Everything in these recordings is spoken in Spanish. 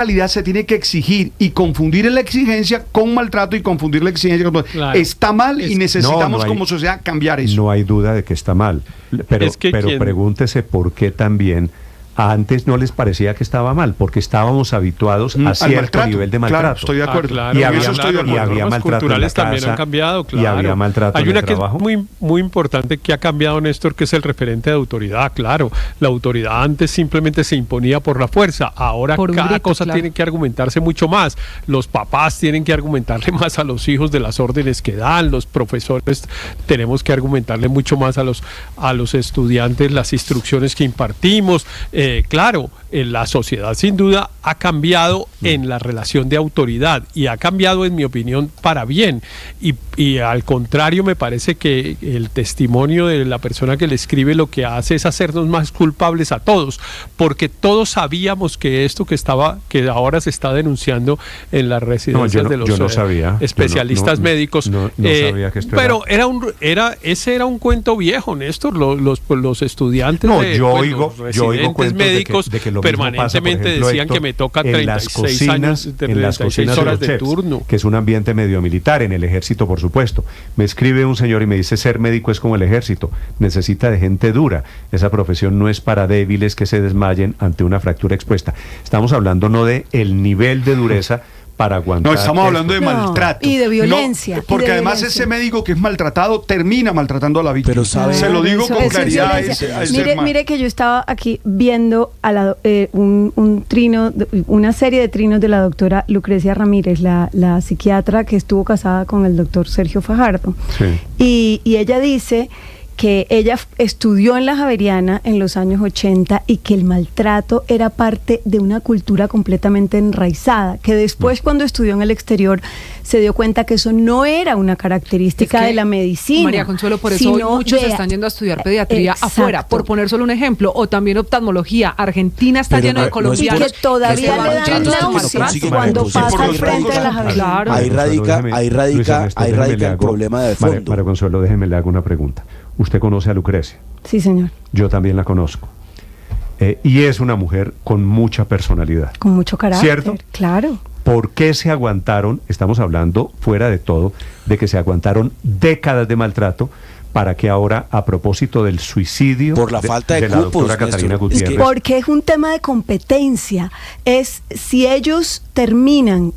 realidad se tiene que exigir y confundir la exigencia con maltrato y confundir la exigencia con... Claro. Está mal y necesitamos no hay, como sociedad cambiar eso. No hay duda de que está mal, pero pregúntese por qué también antes no les parecía que estaba mal, porque estábamos habituados a cierto nivel de maltrato. Claro, estoy de acuerdo. Claro, y había, eso estoy de acuerdo. y había Los maltrato culturales en la también casa, han cambiado, claro. y había maltrato Hay en una el que trabajo. es muy, muy importante que ha cambiado, Néstor, que es el referente de autoridad, claro. La autoridad antes simplemente se imponía por la fuerza, ahora cada grito, cosa claro. tiene que argumentarse mucho más. Los papás tienen que argumentarle más a los hijos de las órdenes que dan, los profesores tenemos que argumentarle mucho más a los estudiantes las instrucciones que impartimos. Claro, la sociedad sin duda ha cambiado en la relación de autoridad y ha cambiado, en mi opinión, para bien. Y al contrario, me parece que el testimonio de la persona que le escribe lo que hace es hacernos más culpables a todos, porque todos sabíamos que esto que ahora se está denunciando en las residencias de los especialistas médicos, no sabía que esto pero ese era un cuento viejo, Néstor. Los estudiantes yo oigo residentes médicos de que lo permanentemente pasa, ejemplo, decían Héctor, que me toca en 36 años, en las 36 cocinas horas los de chefs, turno. que es un ambiente medio militar, en el ejército, por supuesto. Me escribe un señor y me dice, ser médico es como el ejército, necesita de gente dura. Esa profesión no es para débiles que se desmayen ante una fractura expuesta. Estamos hablando no de el nivel de dureza para aguantar. No, estamos hablando de maltrato. Y de violencia. No, porque además ese médico que es maltratado termina maltratando a la víctima. Pero sabe, se lo digo con claridad. Mire que yo estaba aquí viendo un trino, una serie de trinos de la doctora Lucrecia Ramírez, la psiquiatra que estuvo casada con el doctor Sergio Fajardo. Sí. Y ella dice que ella estudió en la Javeriana en los años 80 y que el maltrato era parte de una cultura completamente enraizada, que después cuando estudió en el exterior se dio cuenta que eso no era una característica de la medicina. María Consuelo, por eso hoy muchos están yendo a estudiar pediatría afuera, por poner solo un ejemplo, o también oftalmología. Argentina está lleno de colombianos y que todavía le dan náuseas cuando pasa al frente de la Javeriana. Ahí radica el problema de fondo. María Consuelo, déjeme le hago una pregunta. ¿Usted conoce a Lucrecia? Sí, señor. Yo también la conozco. Y es una mujer con mucha personalidad. Con mucho carácter. ¿Cierto? Claro. ¿Por qué se aguantaron? Estamos hablando, fuera de todo, de que se aguantaron décadas de maltrato para que ahora, a propósito del suicidio por la falta de la cupos, doctora Catalina Gutiérrez. Porque es un tema de competencia. Es si ellos terminan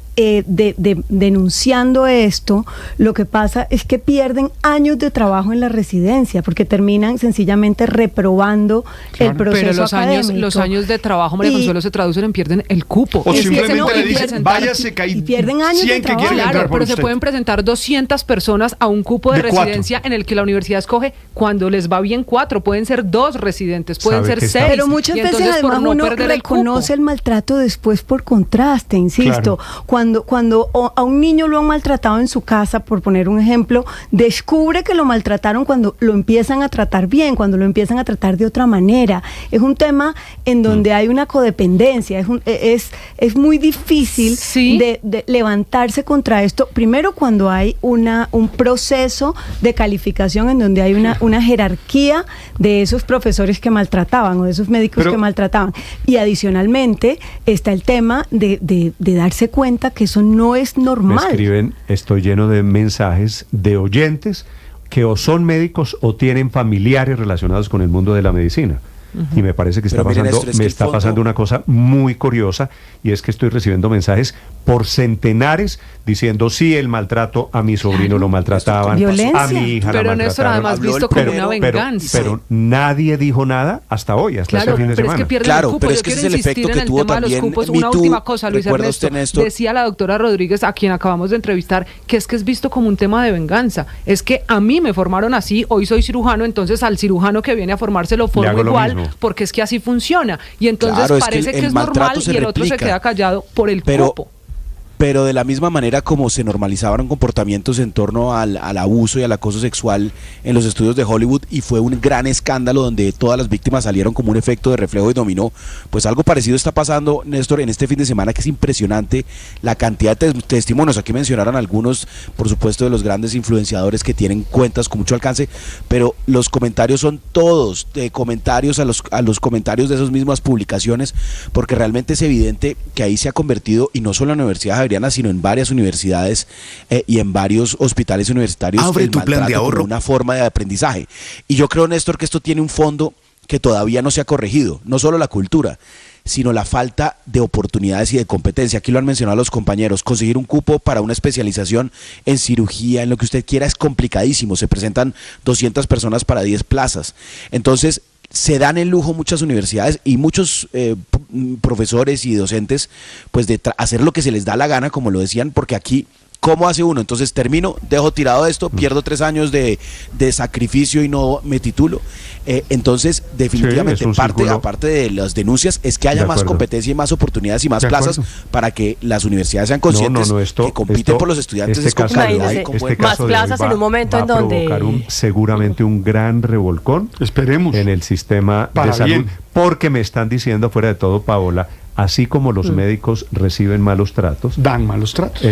denunciando esto, lo que pasa es que pierden años de trabajo en la residencia, porque terminan sencillamente reprobando el proceso pero los años de trabajo, María Consuelo, se traducen en pierden el cupo. O simplemente le dicen, váyase, y pierden años de trabajo. Claro, pero se pueden presentar 200 personas a un cupo de residencia 4. En el que la universidad escoge, cuando les va bien 4, pueden ser 2 residentes, pueden ser 6. Pero muchas veces además uno reconoce el maltrato después por contraste, insisto. Claro. Cuando a un niño lo han maltratado en su casa, por poner un ejemplo, descubre que lo maltrataron cuando lo empiezan a tratar bien, cuando lo empiezan a tratar de otra manera. Es un tema en donde hay una codependencia, es muy difícil de levantarse contra esto, primero cuando hay un proceso de calificación en donde hay una jerarquía de esos profesores que maltrataban o de esos médicos que maltrataban, y adicionalmente está el tema de darse cuenta que eso no es normal. Me escriben, estoy lleno de mensajes de oyentes que o son médicos o tienen familiares relacionados con el mundo de la medicina. Y me parece que está pasando una cosa muy curiosa, y es que estoy recibiendo mensajes por centenares diciendo sí, el maltrato a mi sobrino lo maltrataban, violencia. A mi hija pero la maltrataban. Néstor, además visto como una venganza. Pero nadie dijo nada hasta hoy, hasta este fin de semana. Es que pierden el cupo. Pero yo es que quiero ese es el insistir efecto en que el tuvo tema de los también cupos. Me Una Too. última cosa, Luis Ernesto. Decía la doctora Rodríguez, a quien acabamos de entrevistar, que es visto como un tema de venganza. Es que a mí me formaron así, hoy soy cirujano, entonces al cirujano que viene a formarse lo formo igual, porque es que así funciona. Y entonces parece que es normal y el otro se queda callado por el cupo. pero de la misma manera como se normalizaban comportamientos en torno al abuso y al acoso sexual en los estudios de Hollywood, y fue un gran escándalo donde todas las víctimas salieron como un efecto de reflejo y dominó, pues algo parecido está pasando, Néstor, en este fin de semana, que es impresionante la cantidad de testimonios. Aquí mencionaron algunos, por supuesto, de los grandes influenciadores que tienen cuentas con mucho alcance, pero los comentarios son todos de comentarios a los comentarios de esas mismas publicaciones, porque realmente es evidente que ahí se ha convertido, y no solo en la Universidad Javeriana, sino en varias universidades y en varios hospitales universitarios, Abre el tu plan de maltrato ahorro como una forma de aprendizaje. Y yo creo, Néstor, que esto tiene un fondo que todavía no se ha corregido, no solo la cultura, sino la falta de oportunidades y de competencia. Aquí lo han mencionado los compañeros, conseguir un cupo para una especialización en cirugía, en lo que usted quiera, es complicadísimo, se presentan 200 personas para 10 plazas. Entonces, se dan el lujo muchas universidades y muchos profesores y docentes, pues de hacer lo que se les da la gana, como lo decían, porque aquí, ¿cómo hace uno? Entonces termino, dejo tirado esto, pierdo 3 años de sacrificio y no me titulo. Entonces, definitivamente, aparte de las denuncias, es que haya más competencia y más oportunidades y más plazas para que las universidades sean conscientes que compiten por los estudiantes con calidad y con buen más plazas en un momento en donde seguramente un gran revolcón. Esperemos. En el sistema de salud, porque me están diciendo, fuera de todo, Paola, así como los médicos reciben malos tratos, dan malos tratos.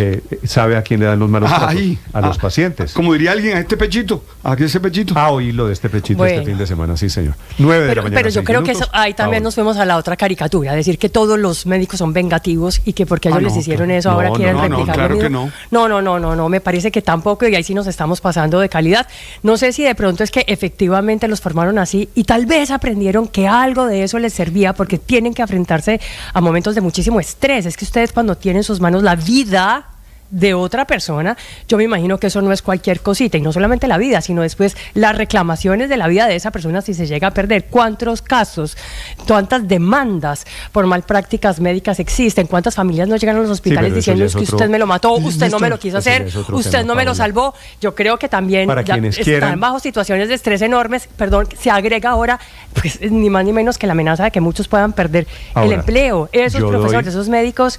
¿Sabe a quién le dan los malos tratos? A los pacientes. Como diría alguien, a este pechito, a ese pechito. Oí lo de este pechito este fin de semana, sí, señor. 9 de la mañana. Pero yo creo que ahí también nos fuimos a la otra caricatura, decir que todos los médicos son vengativos y que porque ellos les hicieron eso ahora quieren replicar claro lo mismo. No, me parece que tampoco, y ahí sí nos estamos pasando de calidad. No sé si de pronto es que efectivamente los formaron así y tal vez aprendieron que algo de eso les servía, porque tienen que enfrentarse a momentos de muchísimo estrés. Es que ustedes, cuando tienen en sus manos la vida de otra persona, yo me imagino que eso no es cualquier cosita, y no solamente la vida, sino después las reclamaciones de la vida de esa persona si se llega a perder. ¿Cuántos casos, cuántas demandas por malprácticas médicas existen? ¿Cuántas familias no llegan a los hospitales diciendo es que usted me lo mató, usted no me lo quiso hacer, usted no me lo salvó? Yo creo que también están bajo situaciones de estrés enormes. Se agrega ahora, pues, ni más ni menos que la amenaza de que muchos puedan perder el empleo. Esos profesores, esos médicos,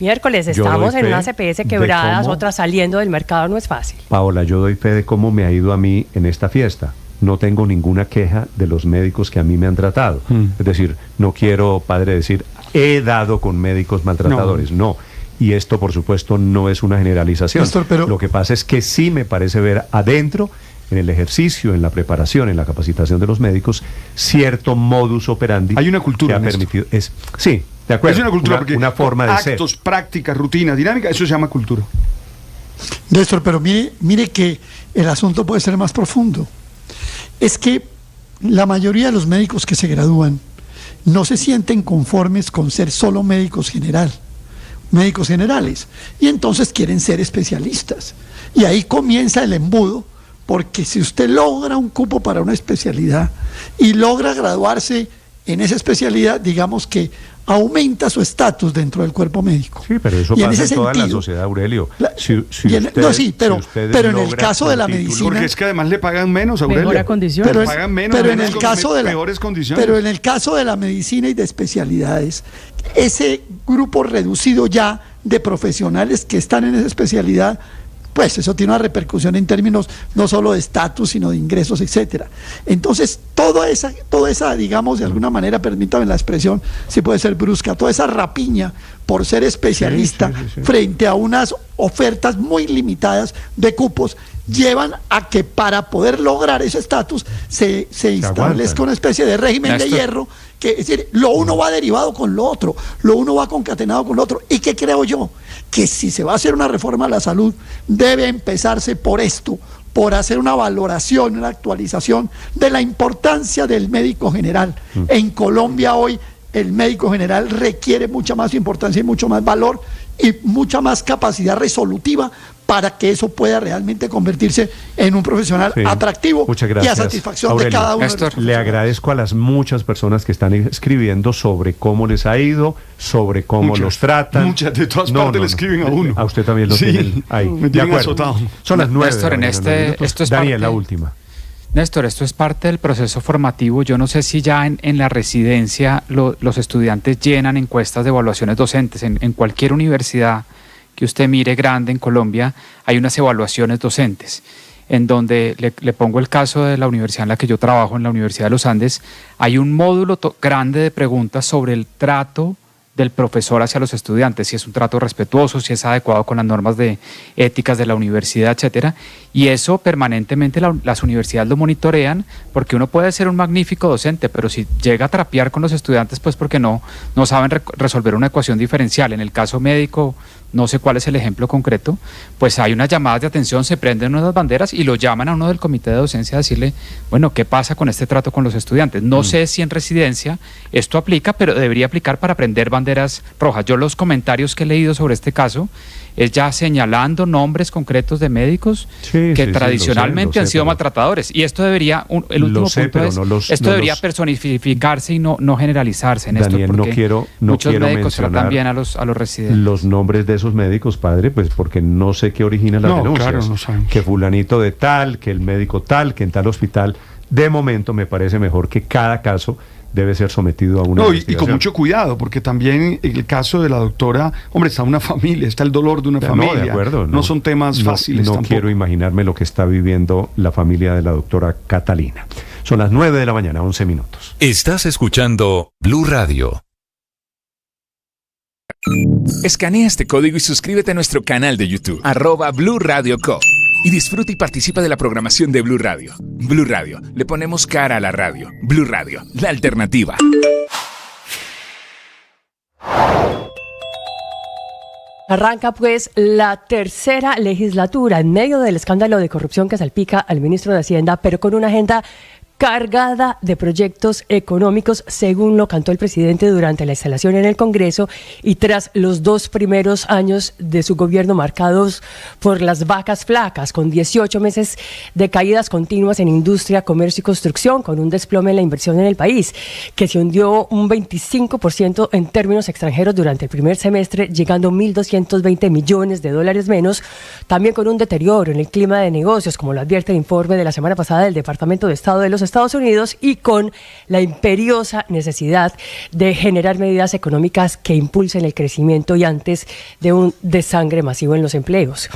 miércoles estamos en una CPS quebradas, otras saliendo del mercado, no es fácil. Paola, yo doy fe de cómo me ha ido a mí en esta fiesta. No tengo ninguna queja de los médicos que a mí me han tratado. Es decir, no quiero, padre, decir, he dado con médicos maltratadores. No. Y esto, por supuesto, no es una generalización. Néstor, pero lo que pasa es que sí me parece ver adentro, en el ejercicio, en la preparación, en la capacitación de los médicos, cierto modus operandi. Hay una cultura que ha permitido. Sí, de acuerdo. Es una cultura, porque una forma de ser. Actos, prácticas, rutinas, dinámicas, eso se llama cultura. Néstor, pero mire que el asunto puede ser más profundo. Es que la mayoría de los médicos que se gradúan no se sienten conformes con ser solo médicos generales, y entonces quieren ser especialistas. Y ahí comienza el embudo, porque si usted logra un cupo para una especialidad y logra graduarse en esa especialidad, digamos que aumenta su estatus dentro del cuerpo médico. Sí, pero eso pasa en toda la sociedad, Aurelio. Pero en el caso de la medicina... Porque es que además le pagan menos, Aurelio. Mejora condiciones. Pero en el caso de la medicina y de especialidades, ese grupo reducido ya de profesionales que están en esa especialidad, pues eso tiene una repercusión en términos no solo de estatus, sino de ingresos, etcétera. Entonces, toda esa, digamos, de alguna manera, permítame la expresión, si puede ser brusca, toda esa rapiña por ser especialista frente a unas ofertas muy limitadas de cupos, llevan a que para poder lograr ese estatus se establezca una especie de régimen de hierro, que es decir, lo uno va derivado con lo otro, lo uno va concatenado con lo otro. ¿Y qué creo yo? Que si se va a hacer una reforma a la salud, debe empezarse por esto, por hacer una valoración, una actualización de la importancia del médico general. En Colombia hoy el médico general requiere mucha más importancia y mucho más valor y mucha más capacidad resolutiva para que eso pueda realmente convertirse en un profesional atractivo y a satisfacción de cada uno. Néstor, le agradezco a las muchas personas que están escribiendo sobre cómo les ha ido, sobre cómo los tratan. Muchas, de todas partes le escriben a uno. A usted también lo tienen ahí. Me tienen azotado. Son las 9. Néstor, esto es Daniel, la última. Néstor, esto es parte del proceso formativo. Yo no sé si ya en la residencia los estudiantes llenan encuestas de evaluaciones docentes. En cualquier universidad que usted mire grande en Colombia, hay unas evaluaciones docentes, en donde le pongo el caso de la universidad en la que yo trabajo, en la Universidad de los Andes, hay un módulo grande de preguntas sobre el trato del profesor hacia los estudiantes, si es un trato respetuoso, si es adecuado con las normas éticas de la universidad, etcétera. Y eso permanentemente las universidades lo monitorean, porque uno puede ser un magnífico docente, pero si llega a trapear con los estudiantes, pues porque no saben resolver una ecuación diferencial. En el caso médico, no sé cuál es el ejemplo concreto, pues hay unas llamadas de atención, se prenden unas banderas y lo llaman a uno del comité de docencia a decirle, bueno, ¿qué pasa con este trato con los estudiantes? No sé si en residencia esto aplica, pero debería aplicar para prender banderas rojas. Yo los comentarios que he leído sobre este caso es ya señalando nombres concretos de médicos que tradicionalmente han sido maltratadores. Y esto debería, el último punto es, esto debería personificarse y no generalizarse en Daniel, esto, porque muchos médicos tratan bien a los residentes. Los nombres de esos médicos, padre, pues porque no sé qué origina las denuncias. Claro, no saben. Que fulanito de tal, que el médico tal, que en tal hospital. De momento me parece mejor que cada caso debe ser sometido a una investigación. Y con mucho cuidado, porque también en el caso de la doctora, hombre, está una familia, está el dolor de una familia. No, de acuerdo. No son temas fáciles No tampoco. quiero imaginarme lo que está viviendo la familia de la doctora Catalina. Son las 9 de la mañana, 11 minutos. Estás escuchando Blue Radio. Escanea este código y suscríbete a nuestro canal de YouTube, @Blue Radio Co. Y disfruta y participa de la programación de Blue Radio. Blue Radio, le ponemos cara a la radio. Blue Radio, la alternativa. Arranca pues la tercera legislatura en medio del escándalo de corrupción que salpica al ministro de Hacienda, pero con una agenda cargada de proyectos económicos, según lo cantó el presidente durante la instalación en el Congreso, y tras los 2 primeros años de su gobierno marcados por las vacas flacas, con 18 meses de caídas continuas en industria, comercio y construcción, con un desplome en la inversión en el país, que se hundió un 25% en términos extranjeros durante el primer semestre, llegando a $1.220 millones menos, también con un deterioro en el clima de negocios, como lo advierte el informe de la semana pasada del Departamento de Estado de los Estados Unidos, y con la imperiosa necesidad de generar medidas económicas que impulsen el crecimiento y antes de un desangre masivo en los empleos.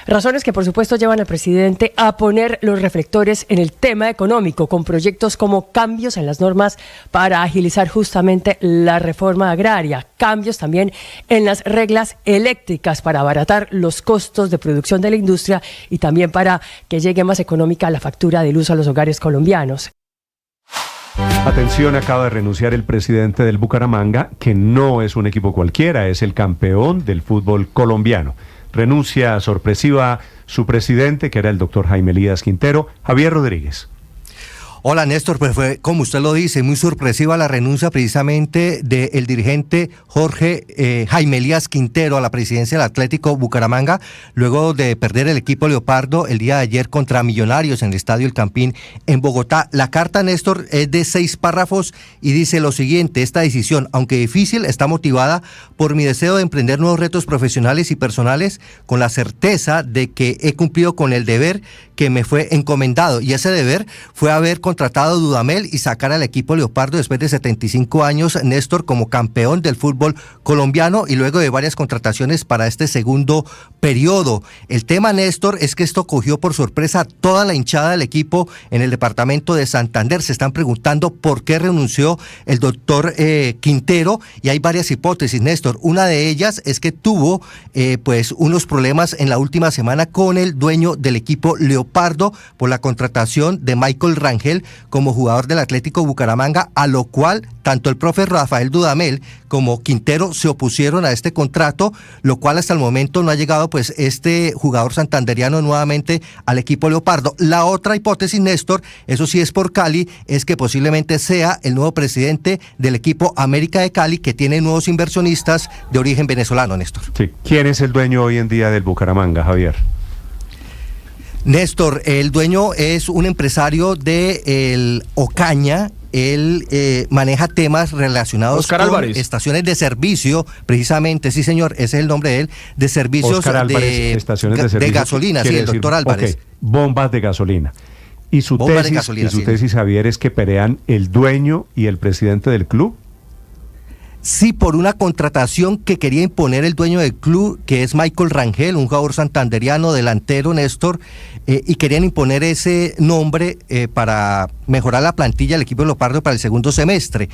Razones que, por supuesto, llevan al presidente a poner los reflectores en el tema económico, con proyectos como cambios en las normas para agilizar justamente la reforma agraria, cambios también en las reglas eléctricas para abaratar los costos de producción de la industria y también para que llegue más económica la factura de luz a los hogares colombianos. Atención, acaba de renunciar el presidente del Bucaramanga, que no es un equipo cualquiera, es el campeón del fútbol colombiano. Renuncia sorpresiva su presidente, que era el doctor Jaime Elías Quintero. Javier Rodríguez. Hola Néstor, pues fue, como usted lo dice, muy sorpresiva la renuncia precisamente del dirigente Jaime Elías Quintero a la presidencia del Atlético Bucaramanga, luego de perder el equipo Leopardo el día de ayer contra Millonarios en el Estadio El Campín en Bogotá. La carta, Néstor, es de 6 párrafos y dice lo siguiente: esta decisión, aunque difícil, está motivada por mi deseo de emprender nuevos retos profesionales y personales, con la certeza de que he cumplido con el deber que me fue encomendado, y ese deber fue haber contratado a Dudamel y sacar al equipo Leopardo después de 75 años, Néstor, como campeón del fútbol colombiano, y luego de varias contrataciones para este segundo periodo. El tema, Néstor, es que esto cogió por sorpresa a toda la hinchada del equipo en el departamento de Santander. Se están preguntando por qué renunció el doctor Quintero, y hay varias hipótesis, Néstor. Una de ellas es que tuvo pues unos problemas en la última semana con el dueño del equipo Leopardo por la contratación de Michael Rangel como jugador del Atlético Bucaramanga, a lo cual tanto el profe Rafael Dudamel como Quintero se opusieron a este contrato, lo cual hasta el momento no ha llegado pues este jugador santanderiano nuevamente al equipo Leopardo. La otra hipótesis, Néstor, eso sí es por Cali, es que posiblemente sea el nuevo presidente del equipo América de Cali, que tiene nuevos inversionistas de origen venezolano, Néstor. Sí. ¿Quién es el dueño hoy en día del Bucaramanga, Javier? Néstor, el dueño es un empresario de Ocaña. Él maneja temas relacionados Oscar con Álvarez. Estaciones de servicio, precisamente, sí señor, ese es el nombre de él, de servicios Oscar Álvarez, estaciones de servicio, de gasolina, sí, el doctor Álvarez. Okay, bombas de gasolina. Y su tesis, Javier, es que pelean el dueño y el presidente del club. sí por una contratación que quería imponer el dueño del club, que es Michael Rangel, un jugador santanderiano, delantero, Néstor, y querían imponer ese nombre para mejorar la plantilla del equipo de Leopardo para el segundo semestre.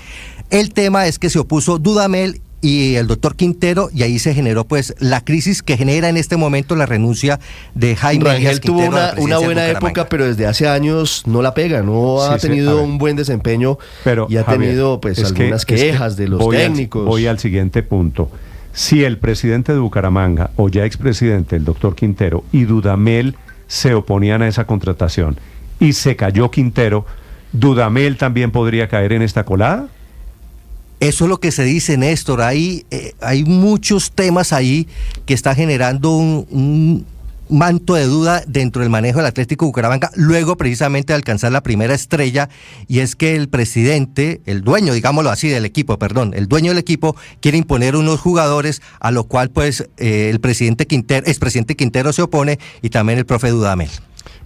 El tema es que se opuso Dudamel y el doctor Quintero, y ahí se generó pues la crisis que genera en este momento la renuncia de Jaime Rangel Quintero. Tuvo una buena época, pero desde hace años no la pega, no ha tenido un buen desempeño, pero y ha tenido pues algunas quejas de los técnicos. Voy al siguiente punto. Si el presidente de Bucaramanga, o ya expresidente, el doctor Quintero, y Dudamel se oponían a esa contratación y se cayó Quintero, ¿Dudamel también podría caer en esta colada? Eso es lo que se dice, Néstor. Hay muchos temas ahí que está generando un manto de duda dentro del manejo del Atlético Bucaramanga, luego precisamente de alcanzar la primera estrella, y es que el presidente, el dueño, digámoslo así, el dueño del equipo quiere imponer unos jugadores, a lo cual pues el expresidente Quintero se opone, y también el profe Dudamel.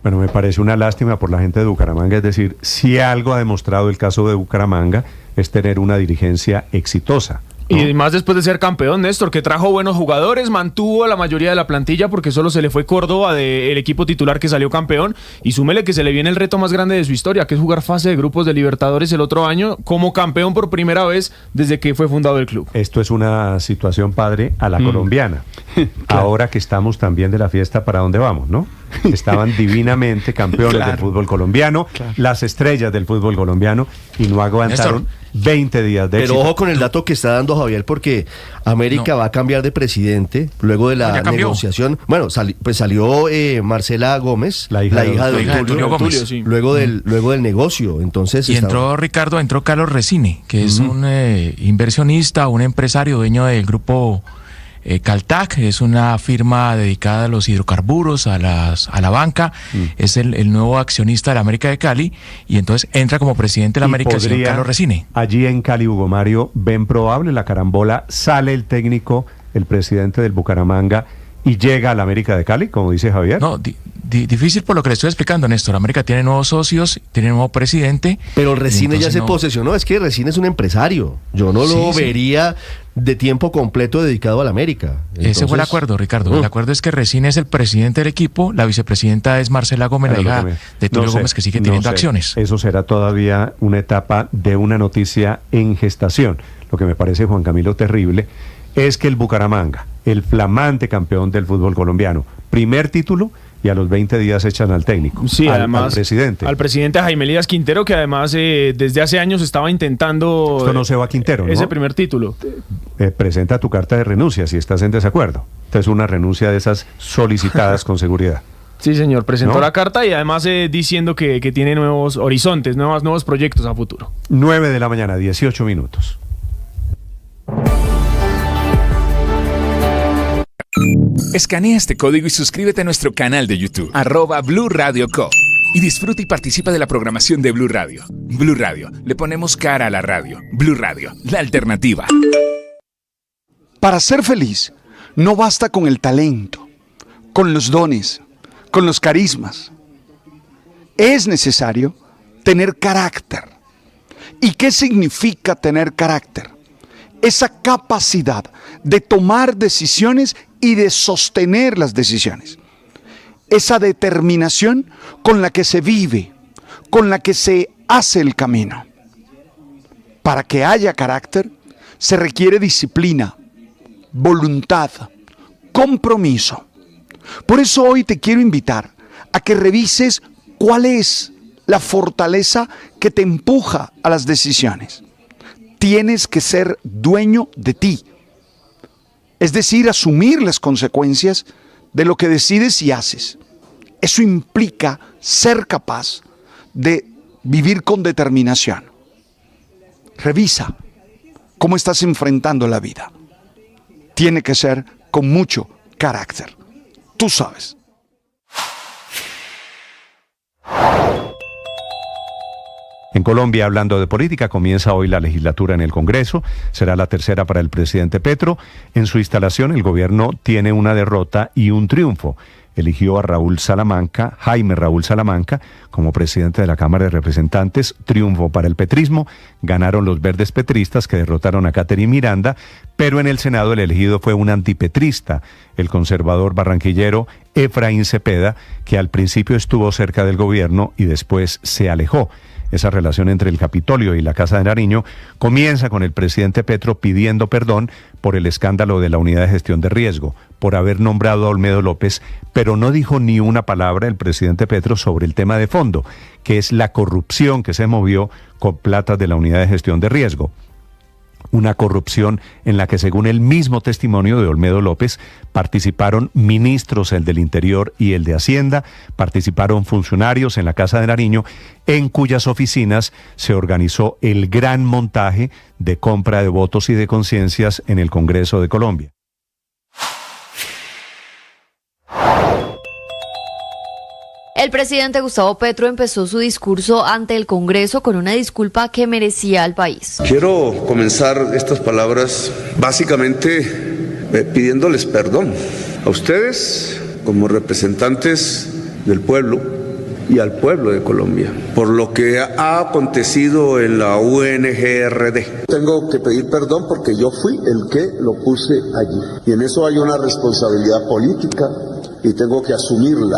Bueno, me parece una lástima por la gente de Bucaramanga, es decir, si algo ha demostrado el caso de Bucaramanga es tener una dirigencia exitosa, ¿no? Y más después de ser campeón, Néstor, que trajo buenos jugadores, mantuvo a la mayoría de la plantilla porque solo se le fue Córdoba del equipo titular que salió campeón, y súmele que se le viene el reto más grande de su historia, que es jugar fase de grupos de Libertadores el otro año como campeón por primera vez desde que fue fundado el club. Esto es una situación, padre, a la colombiana. Claro. Ahora que estamos también de la fiesta, ¿para dónde vamos, no? Estaban divinamente campeones del fútbol colombiano, las estrellas del fútbol colombiano, y no aguantaron Néstor, 20 días de éxito. Pero ojo con el dato que está dando Javier, porque América va a cambiar de presidente luego de la negociación. Bueno, salió Marcela Gómez, la hija de Tulio Gómez, sí. luego del negocio. Entonces y entró Carlos Resine, que es un inversionista, un empresario, dueño del grupo Caltac, es una firma dedicada a los hidrocarburos, a la banca, es el nuevo accionista de la América de Cali, y entonces entra como presidente de la América el señor Carlos Resine. Allí en Cali, Hugo Mario, ven probable la carambola, sale el técnico, el presidente del Bucaramanga, y llega a la América de Cali, como dice Javier. No, difícil por lo que le estoy explicando, Néstor. América tiene nuevos socios, tiene nuevo presidente. Pero Resine ya se posesionó, es que Resine es un empresario. Yo no lo vería de tiempo completo dedicado a la América. Entonces, ese fue el acuerdo, Ricardo. El acuerdo es que Resine es el presidente del equipo, la vicepresidenta es Marcela Gómez, la hija de Tulio Gómez, que sigue teniendo acciones. Eso será todavía una etapa de una noticia en gestación. Lo que me parece, Juan Camilo, terrible es que el Bucaramanga, el flamante campeón del fútbol colombiano, primer título, y a los 20 días echan al técnico, sí, además, al presidente Jaime Elías Quintero, que además desde hace años estaba intentando... Esto no se va a Quintero, ¿no? Ese primer título. Presenta tu carta de renuncia si estás en desacuerdo. Esta es una renuncia de esas solicitadas con seguridad. Sí, señor, presentó la carta y además diciendo que tiene nuevos horizontes, nuevos proyectos a futuro. 9 de la mañana, 18 minutos. Escanea este código y suscríbete a nuestro canal de YouTube, @Blue Radio Co. Y disfruta y participa de la programación de Blue Radio. Blue Radio, le ponemos cara a la radio. Blue Radio, la alternativa. Para ser feliz, no basta con el talento, con los dones, con los carismas. Es necesario tener carácter. ¿Y qué significa tener carácter? Esa capacidad de tomar decisiones y de sostener las decisiones. Esa determinación con la que se vive, con la que se hace el camino. Para que haya carácter, se requiere disciplina, voluntad, compromiso. Por eso hoy te quiero invitar a que revises cuál es la fortaleza que te empuja a las decisiones. Tienes que ser dueño de ti. Es decir, asumir las consecuencias de lo que decides y haces. Eso implica ser capaz de vivir con determinación. Revisa cómo estás enfrentando la vida. Tiene que ser con mucho carácter. Tú sabes. En Colombia, hablando de política, comienza hoy la legislatura en el Congreso. Será la tercera para el presidente Petro. En su instalación, el gobierno tiene una derrota y un triunfo. eligió a Jaime Raúl Salamanca, como presidente de la Cámara de Representantes. Triunfo para el petrismo, ganaron los verdes petristas que derrotaron a Catherine Miranda, pero en el Senado el elegido fue un antipetrista, el conservador barranquillero Efraín Cepeda, que al principio estuvo cerca del gobierno y después se alejó. Esa relación entre el Capitolio y la Casa de Nariño comienza con el presidente Petro pidiendo perdón por el escándalo de la Unidad de Gestión de Riesgo, por haber nombrado a Olmedo López, pero no dijo ni una palabra el presidente Petro sobre el tema de fondo, que es la corrupción que se movió con plata de la Unidad de Gestión de Riesgo. Una corrupción en la que, según el mismo testimonio de Olmedo López, participaron ministros, el del Interior y el de Hacienda, participaron funcionarios en la Casa de Nariño, en cuyas oficinas se organizó el gran montaje de compra de votos y de conciencias en el Congreso de Colombia. El presidente Gustavo Petro empezó su discurso ante el Congreso con una disculpa que merecía al país. Quiero comenzar estas palabras básicamente pidiéndoles perdón a ustedes como representantes del pueblo y al pueblo de Colombia por lo que ha acontecido en la UNGRD. Tengo que pedir perdón porque yo fui el que lo puse allí y en eso hay una responsabilidad política y tengo que asumirla.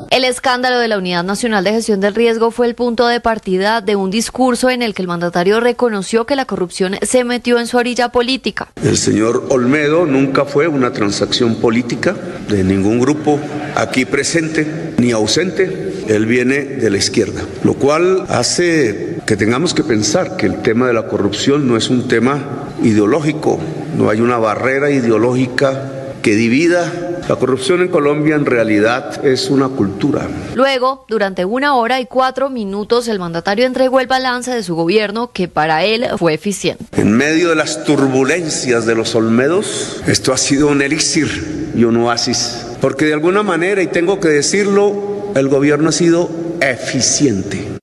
El escándalo de la Unidad Nacional de Gestión del Riesgo fue el punto de partida de un discurso en el que el mandatario reconoció que la corrupción se metió en su orilla política. El señor Olmedo nunca fue una transacción política de ningún grupo aquí presente ni ausente. Él viene de la izquierda, lo cual hace que tengamos que pensar que el tema de la corrupción no es un tema ideológico, no hay una barrera ideológica que divida. La corrupción en Colombia en realidad es una cultura. Luego, durante 1 hora y 4 minutos, el mandatario entregó el balance de su gobierno, que para él fue eficiente. En medio de las turbulencias de los Olmedos, esto ha sido un elixir y un oasis. Porque de alguna manera, y tengo que decirlo, el gobierno ha sido eficiente.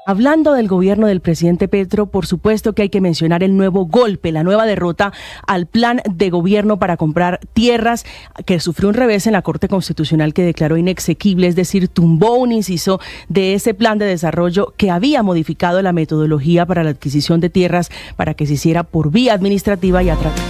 Hablando del gobierno del presidente Petro, por supuesto que hay que mencionar el nuevo golpe, la nueva derrota al plan de gobierno para comprar tierras, que sufrió un revés en la Corte Constitucional, que declaró inexequible, es decir, tumbó un inciso de ese plan de desarrollo que había modificado la metodología para la adquisición de tierras para que se hiciera por vía administrativa y a través.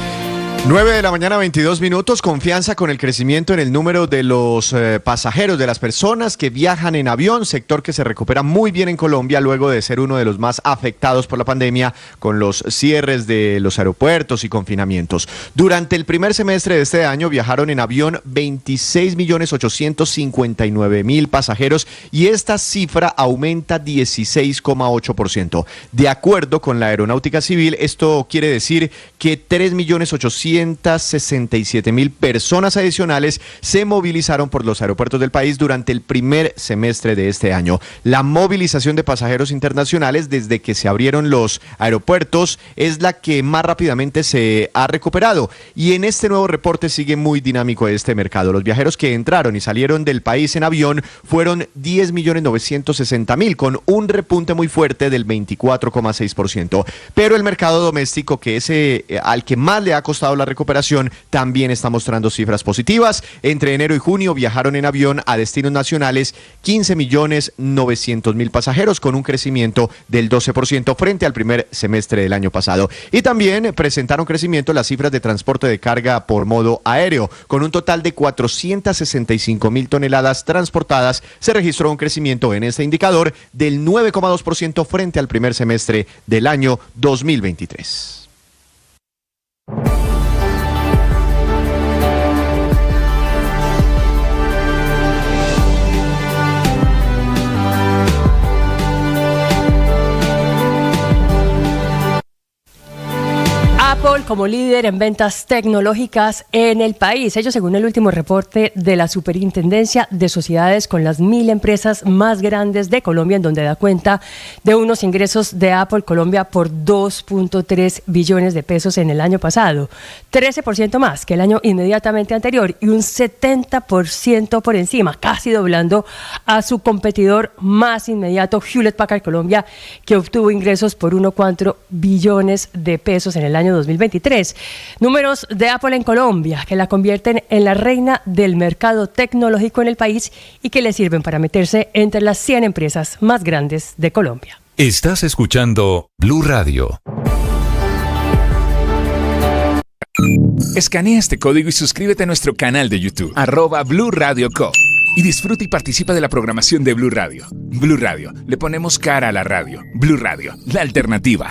9 de la mañana, 22 minutos. Confianza con el crecimiento en el número de los pasajeros, de las personas que viajan en avión, sector que se recupera muy bien en Colombia luego de ser uno de los más afectados por la pandemia con los cierres de los aeropuertos y confinamientos. Durante el primer semestre de este año viajaron en avión 26.859.000 pasajeros y esta cifra aumenta 16,8%. De acuerdo con la Aeronáutica Civil, esto quiere decir que 3.867.000 personas adicionales se movilizaron por los aeropuertos del país durante el primer semestre de este año. La movilización de pasajeros internacionales desde que se abrieron los aeropuertos es la que más rápidamente se ha recuperado y en este nuevo reporte sigue muy dinámico este mercado. Los viajeros que entraron y salieron del país en avión fueron 10.960.000 con un repunte muy fuerte del 24,6%. Pero el mercado doméstico, que es al que más le ha costado la recuperación, también está mostrando cifras positivas. Entre enero y junio viajaron en avión a destinos nacionales 15.900.000 pasajeros con un crecimiento del 12% frente al primer semestre del año pasado. Y también presentaron crecimiento las cifras de transporte de carga por modo aéreo. Con un total de 465.000 toneladas transportadas, se registró un crecimiento en este indicador del 9,2% frente al primer semestre del año 2023. Apple como líder en ventas tecnológicas en el país. Ello según el último reporte de la Superintendencia de Sociedades con las 1.000 empresas más grandes de Colombia, en donde da cuenta de unos ingresos de Apple Colombia por 2.3 billones de pesos en el año pasado, 13% más que el año inmediatamente anterior y un 70% por encima, casi doblando a su competidor más inmediato, Hewlett Packard Colombia, que obtuvo ingresos por 1.4 billones de pesos en el año 2020. 2023. Números de Apple en Colombia, que la convierten en la reina del mercado tecnológico en el país y que le sirven para meterse entre las 100 empresas más grandes de Colombia. Estás escuchando Blue Radio. Escanea este código y suscríbete a nuestro canal de YouTube, @Blue Radio Co. Y disfruta y participa de la programación de Blue Radio. Blue Radio, le ponemos cara a la radio. Blue Radio, la alternativa.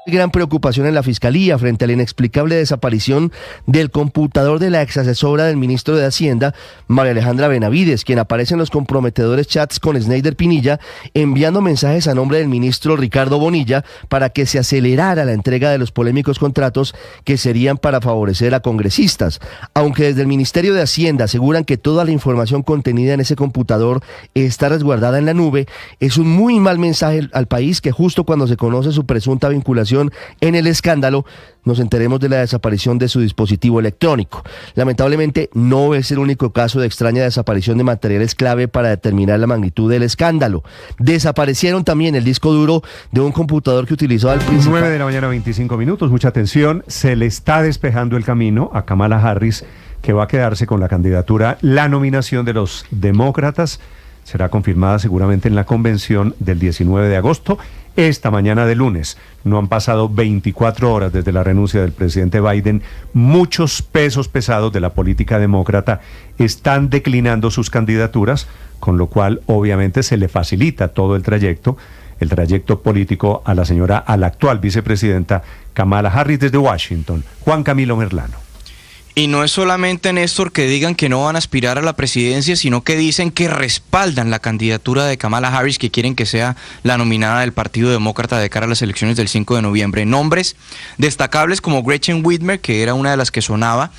Gran preocupación en la Fiscalía frente a la inexplicable desaparición del computador de la exasesora del ministro de Hacienda, María Alejandra Benavides, quien aparece en los comprometedores chats con Sneider Pinilla, enviando mensajes a nombre del ministro Ricardo Bonilla para que se acelerara la entrega de los polémicos contratos que serían para favorecer a congresistas. Aunque desde el Ministerio de Hacienda aseguran que toda la información contenida en ese computador está resguardada en la nube, es un muy mal mensaje al país que justo cuando se conoce su presunta vinculación en el escándalo, nos enteremos de la desaparición de su dispositivo electrónico. Lamentablemente no es el único caso de extraña desaparición de materiales clave para determinar la magnitud del escándalo. Desaparecieron también el disco duro de un computador que utilizó al principio. 9 de la mañana, 25 minutos, mucha atención. Se le está despejando el camino a Kamala Harris, que va a quedarse con la candidatura. La nominación de los demócratas será confirmada seguramente en la convención del 19 de agosto. Esta mañana de lunes, no han pasado 24 horas desde la renuncia del presidente Biden. Muchos pesos pesados de la política demócrata están declinando sus candidaturas, con lo cual obviamente se le facilita todo el trayecto político a la actual vicepresidenta Kamala Harris desde Washington. Juan Camilo Merlano. Y no es solamente, Néstor, que digan que no van a aspirar a la presidencia, sino que dicen que respaldan la candidatura de Kamala Harris, que quieren que sea la nominada del Partido Demócrata de cara a las elecciones del 5 de noviembre. Nombres destacables como Gretchen Whitmer, que era una de las que sonaba,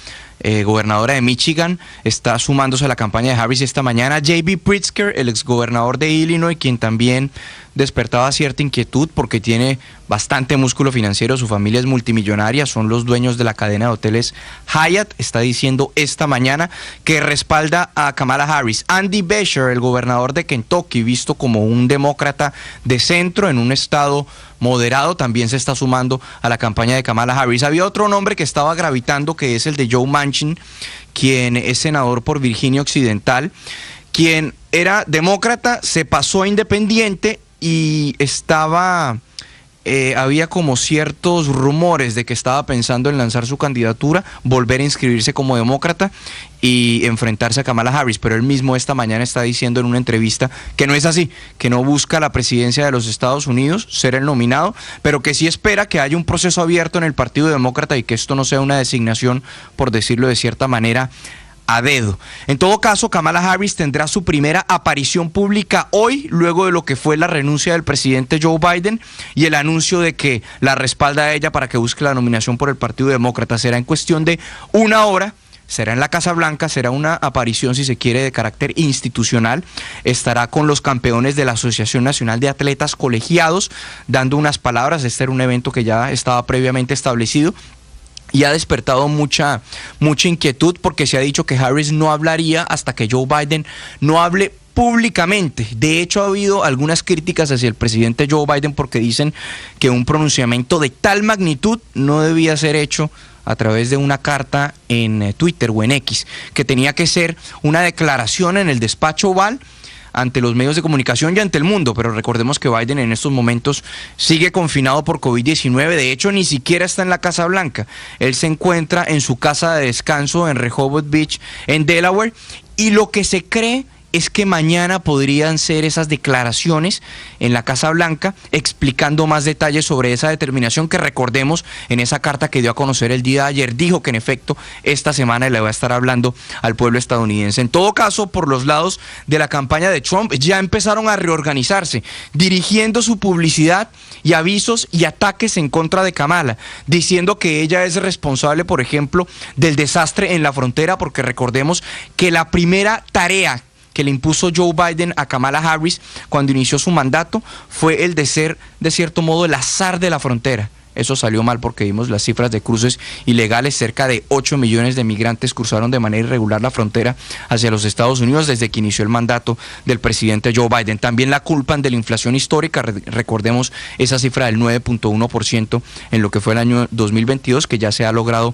gobernadora de Michigan, está sumándose a la campaña de Harris esta mañana. J.B. Pritzker, el exgobernador de Illinois, quien también despertaba cierta inquietud porque tiene bastante músculo financiero, su familia es multimillonaria, son los dueños de la cadena de hoteles Hyatt, está diciendo esta mañana que respalda a Kamala Harris. Andy Beshear, el gobernador de Kentucky, visto como un demócrata de centro en un estado moderado, también se está sumando a la campaña de Kamala Harris. Había otro nombre que estaba gravitando, que es el de Joe Manchin, quien es senador por Virginia Occidental, quien era demócrata, se pasó a independiente y había como ciertos rumores de que estaba pensando en lanzar su candidatura, volver a inscribirse como demócrata y enfrentarse a Kamala Harris, pero él mismo esta mañana está diciendo en una entrevista que no es así, que no busca la presidencia de los Estados Unidos, ser el nominado, pero que sí espera que haya un proceso abierto en el Partido Demócrata y que esto no sea una designación, por decirlo de cierta manera, a dedo. En todo caso, Kamala Harris tendrá su primera aparición pública hoy, luego de lo que fue la renuncia del presidente Joe Biden y el anuncio de que la respalda a ella para que busque la nominación por el Partido Demócrata. Será en cuestión de una hora, será en la Casa Blanca, será una aparición, si se quiere, de carácter institucional. Estará con los campeones de la Asociación Nacional de Atletas Colegiados, dando unas palabras. Este era un evento que ya estaba previamente establecido y ha despertado mucha inquietud porque se ha dicho que Harris no hablaría hasta que Joe Biden no hable públicamente. De hecho, ha habido algunas críticas hacia el presidente Joe Biden porque dicen que un pronunciamiento de tal magnitud no debía ser hecho a través de una carta en Twitter o en X, que tenía que ser una declaración en el despacho Oval ante los medios de comunicación y ante el mundo, pero recordemos que Biden en estos momentos sigue confinado por COVID-19, de hecho ni siquiera está en la Casa Blanca, él se encuentra en su casa de descanso en Rehoboth Beach, en Delaware, y lo que se cree es que mañana podrían ser esas declaraciones en la Casa Blanca explicando más detalles sobre esa determinación que, recordemos, en esa carta que dio a conocer el día de ayer dijo que en efecto esta semana le va a estar hablando al pueblo estadounidense. En todo caso, por los lados de la campaña de Trump ya empezaron a reorganizarse, dirigiendo su publicidad y avisos y ataques en contra de Kamala, diciendo que ella es responsable, por ejemplo, del desastre en la frontera, porque recordemos que la primera tarea que le impuso Joe Biden a Kamala Harris cuando inició su mandato fue el de ser, de cierto modo, el azar de la frontera. eso salió mal porque vimos las cifras de cruces ilegales. Cerca de 8 millones de migrantes cruzaron de manera irregular la frontera hacia los Estados Unidos desde que inició el mandato del presidente Joe Biden. También la culpan de la inflación histórica, recordemos esa cifra del 9.1% en lo que fue el año 2022, que ya se ha logrado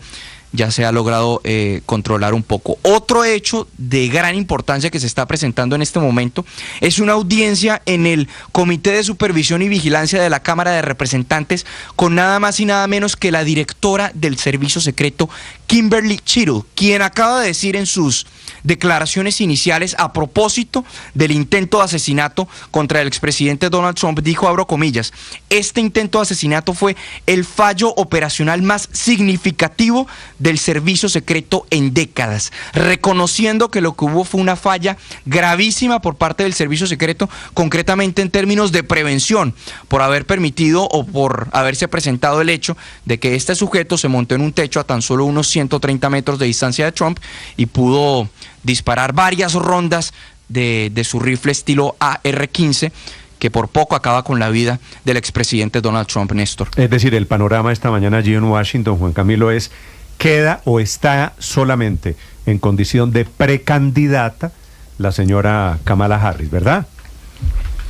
controlar un poco. Otro hecho de gran importancia que se está presentando en este momento es una audiencia en el Comité de Supervisión y Vigilancia de la Cámara de Representantes con nada más y nada menos que la directora del Servicio Secreto, Kimberly Chittle, quien acaba de decir en sus declaraciones iniciales a propósito del intento de asesinato contra el expresidente Donald Trump, dijo, abro comillas, este intento de asesinato fue el fallo operacional más significativo del servicio secreto en décadas, reconociendo que lo que hubo fue una falla gravísima por parte del servicio secreto, concretamente en términos de prevención, por haber permitido o por haberse presentado el hecho de que este sujeto se montó en un techo a tan solo unos 130 metros de distancia de Trump y pudo disparar varias rondas de su rifle estilo AR-15, que por poco acaba con la vida del expresidente Donald Trump, Néstor. Es decir, el panorama esta mañana allí en Washington, Juan Camilo, queda o está solamente en condición de precandidata la señora Kamala Harris, ¿verdad?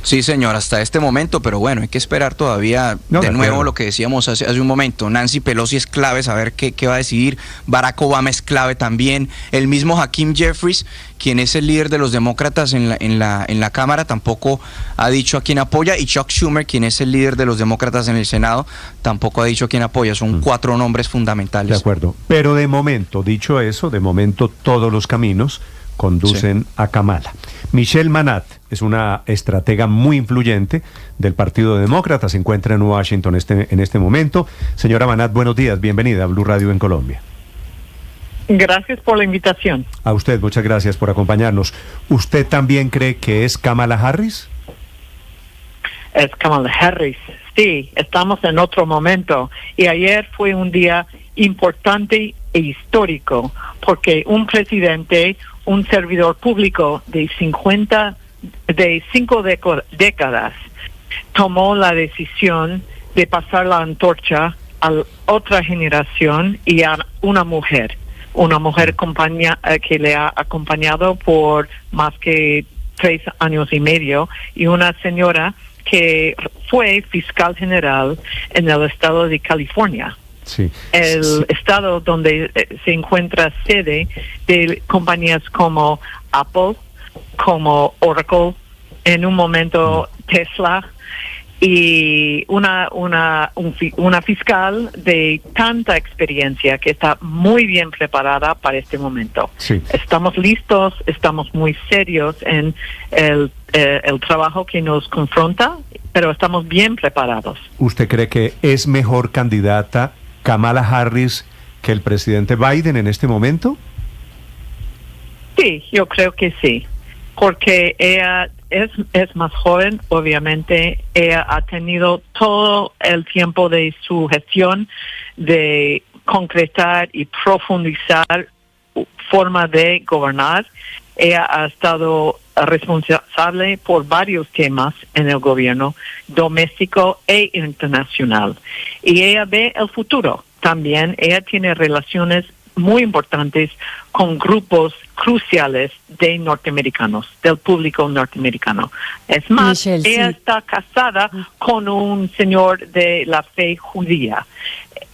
Sí, señor, hasta este momento, pero bueno, hay que esperar todavía. De nuevo lo que decíamos hace un momento, Nancy Pelosi es clave, saber qué va a decidir, Barack Obama es clave también, el mismo Hakeem Jeffries, quien es el líder de los demócratas en la Cámara, tampoco ha dicho a quién apoya, y Chuck Schumer, quien es el líder de los demócratas en el Senado, tampoco ha dicho a quién apoya. Son 4 nombres fundamentales. De acuerdo, pero de momento, dicho eso, de momento todos los caminos conducen a Kamala. Michelle Manat es una estratega muy influyente del Partido Demócrata, se encuentra en Washington en este momento. Señora Manat, buenos días, bienvenida a Blue Radio en Colombia. Gracias por la invitación. A usted, muchas gracias por acompañarnos. ¿Usted también cree que es Kamala Harris? Es Kamala Harris, sí, estamos en otro momento. Y ayer fue un día importante e histórico, porque un presidente, un servidor público de 5 décadas, tomó la decisión de pasar la antorcha a otra generación y a una mujer que le ha acompañado por más que 3 años y medio, y una señora que fue fiscal general en el estado de California. Sí. El estado donde se encuentra sede de compañías como Apple, como Oracle, en un momento Tesla, y una fiscal de tanta experiencia que está muy bien preparada para este momento. Sí. Estamos listos, estamos muy serios en el trabajo que nos confronta, pero estamos bien preparados. ¿Usted cree que es mejor candidata Kamala Harris que el presidente Biden en este momento? Sí, yo creo que sí, porque ella es más joven, obviamente. Ella ha tenido todo el tiempo de su gestión de concretar y profundizar forma de gobernar. Ella ha estado responsable por varios temas en el gobierno doméstico e internacional. Y ella ve el futuro también. Ella tiene relaciones muy importantes con grupos cruciales de norteamericanos, del público norteamericano. Es más, Michelle, ella está casada con un señor de la fe judía.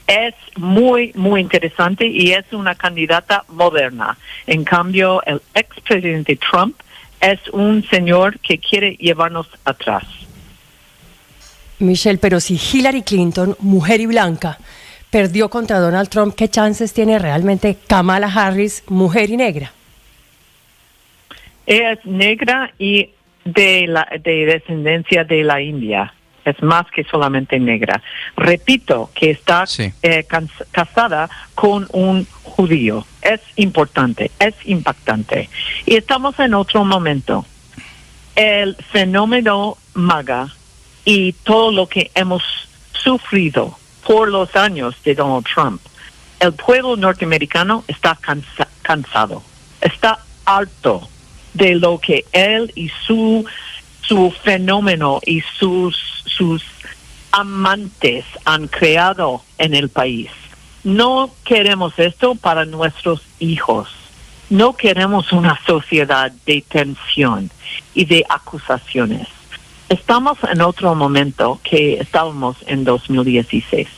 Es muy, muy interesante y es una candidata moderna. En cambio, el expresidente Trump es un señor que quiere llevarnos atrás. Michelle, pero si Hillary Clinton, mujer y blanca, perdió contra Donald Trump, ¿qué chances tiene realmente Kamala Harris, mujer y negra? Ella es negra y de descendencia de la India. Es más que solamente negra. Repito que está casada con un judío. Es importante, es impactante. Y estamos en otro momento. El fenómeno MAGA y todo lo que hemos sufrido por los años de Donald Trump, el pueblo norteamericano está cansado, está harto de lo que él y su fenómeno y sus amantes han creado en el país. No queremos esto para nuestros hijos. No queremos una sociedad de tensión y de acusaciones. Estamos en otro momento que estábamos en 2016.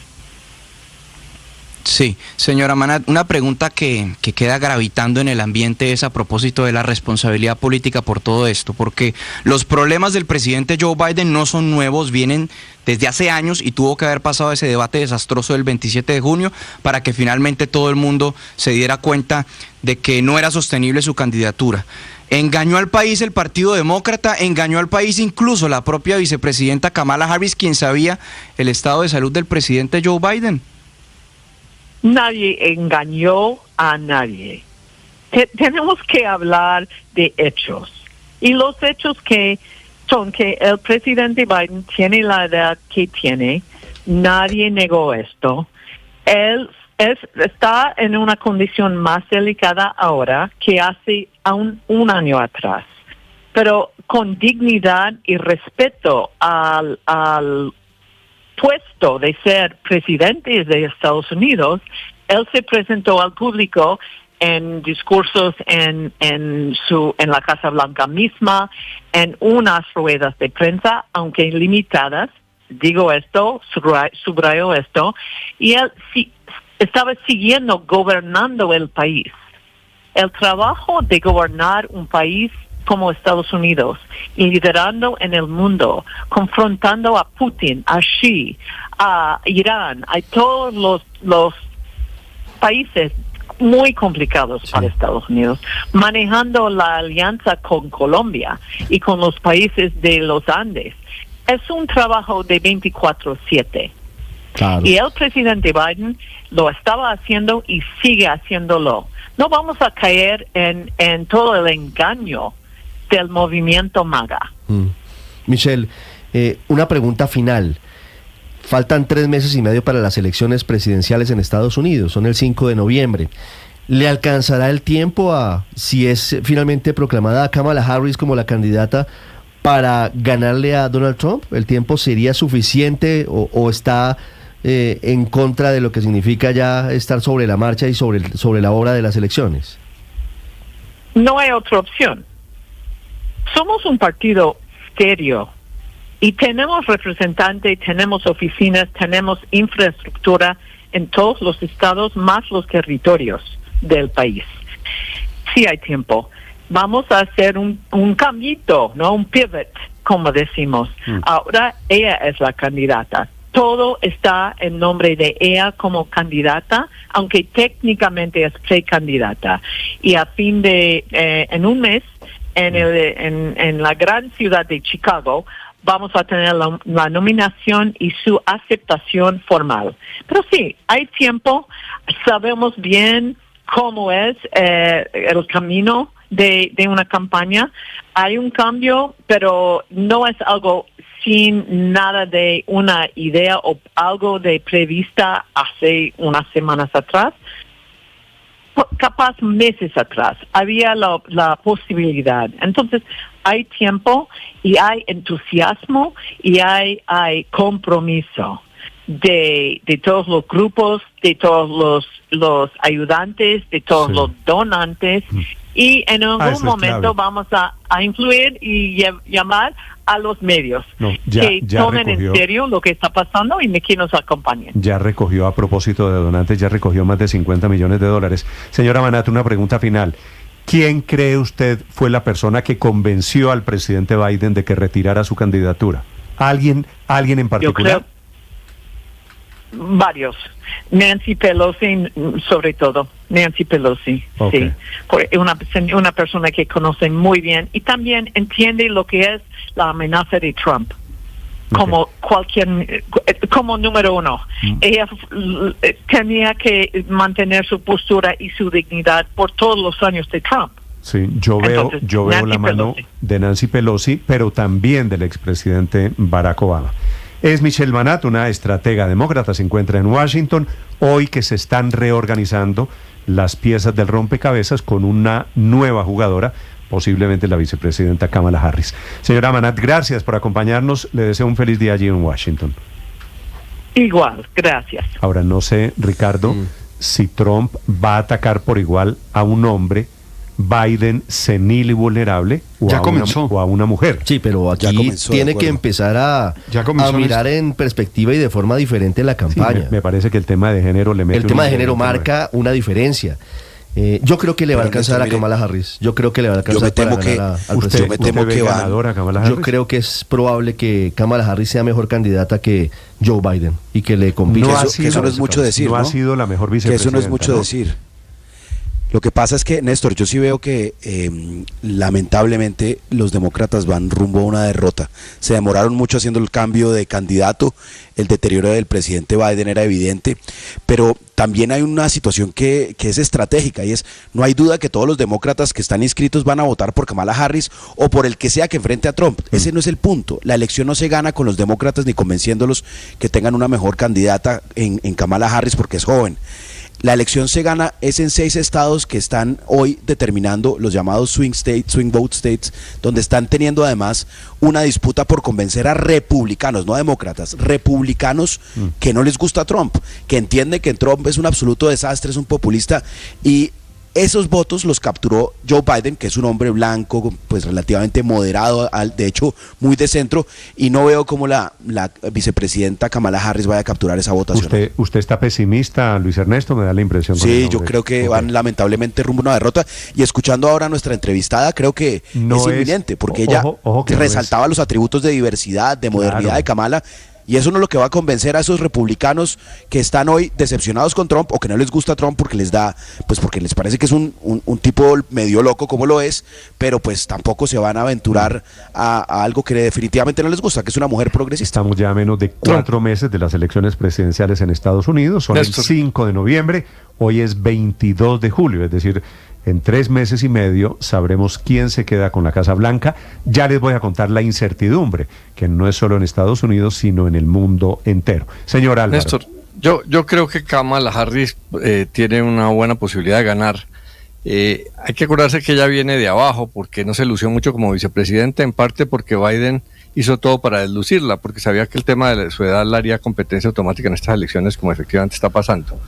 Sí, señora Amanat, una pregunta que queda gravitando en el ambiente es a propósito de la responsabilidad política por todo esto, porque los problemas del presidente Joe Biden no son nuevos, vienen desde hace años y tuvo que haber pasado ese debate desastroso del 27 de junio para que finalmente todo el mundo se diera cuenta de que no era sostenible su candidatura. Engañó al país el Partido Demócrata, engañó al país incluso la propia vicepresidenta Kamala Harris, quien sabía el estado de salud del presidente Joe Biden. Nadie engañó a nadie. Tenemos que hablar de hechos. Y los hechos que son que el presidente Biden tiene la edad que tiene. Nadie negó esto. Él está en una condición más delicada ahora que hace aún un año atrás. Pero con dignidad y respeto al puesto de ser presidente de Estados Unidos, él se presentó al público en discursos en la Casa Blanca misma, en unas ruedas de prensa, aunque limitadas, digo esto, subrayo esto, y él estaba gobernando el país. El trabajo de gobernar un país como Estados Unidos, liderando en el mundo, confrontando a Putin, a Xi, a Irán, a todos los países muy complicados para Estados Unidos, manejando la alianza con Colombia y con los países de los Andes. Es un trabajo de 24/7. Claro. Y el presidente Biden lo estaba haciendo y sigue haciéndolo. No vamos a caer en todo el engaño del movimiento MAGA. Michelle, una pregunta final. Faltan 3 meses y medio para las elecciones presidenciales en Estados Unidos, son el 5 de noviembre. ¿Le alcanzará el tiempo si es finalmente proclamada a Kamala Harris como la candidata para ganarle a Donald Trump? ¿El tiempo sería suficiente o está en contra de lo que significa ya estar sobre la marcha y sobre la hora de las elecciones? No hay otra opción. Somos un partido serio y tenemos representantes, tenemos oficinas, tenemos infraestructura en todos los estados, más los territorios del país. Sí hay tiempo. Vamos a hacer un cambito, ¿no? Un pivot, como decimos. Ahora ella es la candidata. Todo está en nombre de ella como candidata, aunque técnicamente es precandidata. Y a fin de, en un mes, en la gran ciudad de Chicago, vamos a tener la nominación y su aceptación formal. Pero sí, hay tiempo, sabemos bien cómo es el camino de una campaña. Hay un cambio, pero no es algo sin nada de una idea o algo de prevista hace unas semanas atrás. Capaz meses atrás, había la posibilidad. Entonces, hay tiempo y hay entusiasmo y hay compromiso de todos los grupos, de todos los ayudantes, de todos los donantes. Y en algún momento vamos a influir y llamar a los medios que tomen en serio lo que está pasando y que nos acompañen. Ya recogió, a propósito de donantes, ya recogió más de $50 millones. Señora Amanat, una pregunta final. ¿Quién cree usted fue la persona que convenció al presidente Biden de que retirara su candidatura? ¿Alguien en particular? Yo creo varios. Nancy Pelosi, sobre todo. Nancy Pelosi, sí. Una persona que conoce muy bien y también entiende lo que es la amenaza de Trump. Como número uno. Ella tenía que mantener su postura y su dignidad por todos los años de Trump. Sí, yo veo la mano de Nancy Pelosi, pero también del expresidente Barack Obama. Es Michelle Amanat, una estratega demócrata, se encuentra en Washington, hoy que se están reorganizando las piezas del rompecabezas con una nueva jugadora, posiblemente la vicepresidenta Kamala Harris. Señora Amanat, gracias por acompañarnos, le deseo un feliz día allí en Washington. Igual, gracias. Ahora, no sé, Ricardo, si Trump va a atacar por igual a un hombre, Biden senil y vulnerable, o a una mujer. Sí, pero aquí tiene que empezar a mirar en perspectiva y de forma diferente la campaña. Sí, me parece que el tema de género le mete. El tema de género marca una diferencia. Yo creo que le va a alcanzar a Kamala Harris. Yo creo que le va a alcanzar para ganar al presidente. Yo me temo que va. Yo creo que es probable que Kamala Harris sea mejor candidata que Joe Biden y que le compita. Eso no es mucho decir, ¿no? No ha sido la mejor vicepresidenta. Que eso no es mucho decir. Lo que pasa es que, Néstor, yo sí veo que lamentablemente los demócratas van rumbo a una derrota. Se demoraron mucho haciendo el cambio de candidato, el deterioro del presidente Biden era evidente, pero también hay una situación que es estratégica y es, no hay duda que todos los demócratas que están inscritos van a votar por Kamala Harris o por el que sea que enfrente a Trump. Ese no es el punto. La elección no se gana con los demócratas ni convenciéndolos que tengan una mejor candidata en Kamala Harris porque es joven. La elección se gana es en 6 estados que están hoy determinando los llamados swing vote states, donde están teniendo además una disputa por convencer a republicanos, no demócratas, republicanos que no les gusta Trump, que entienden que Trump es un absoluto desastre, es un populista, y esos votos los capturó Joe Biden, que es un hombre blanco, pues relativamente moderado, de hecho muy de centro, y no veo cómo la vicepresidenta Kamala Harris vaya a capturar esa votación. ¿Usted está pesimista, Luis Ernesto? Me da la impresión. Sí, yo creo que van lamentablemente rumbo a una derrota, y escuchando ahora a nuestra entrevistada, creo que es inminente, porque ella resaltaba los atributos de diversidad, de modernidad de Kamala. Y eso no es lo que va a convencer a esos republicanos que están hoy decepcionados con Trump o que no les gusta Trump porque les da, pues porque les parece que es un tipo medio loco como lo es, pero pues tampoco se van a aventurar a algo que definitivamente no les gusta, que es una mujer progresista. Estamos ya a menos de 4 meses de las elecciones presidenciales en Estados Unidos, son el 5 de noviembre, hoy es 22 de julio, es decir, en 3 meses y medio sabremos quién se queda con la Casa Blanca. Ya les voy a contar la incertidumbre, que no es solo en Estados Unidos, sino en el mundo entero. Señor Álvaro. Néstor, yo creo que Kamala Harris tiene una buena posibilidad de ganar. Hay que acordarse que ella viene de abajo, porque no se lució mucho como vicepresidenta, en parte porque Biden hizo todo para deslucirla, porque sabía que el tema de su edad le haría competencia automática en estas elecciones, como efectivamente está pasando.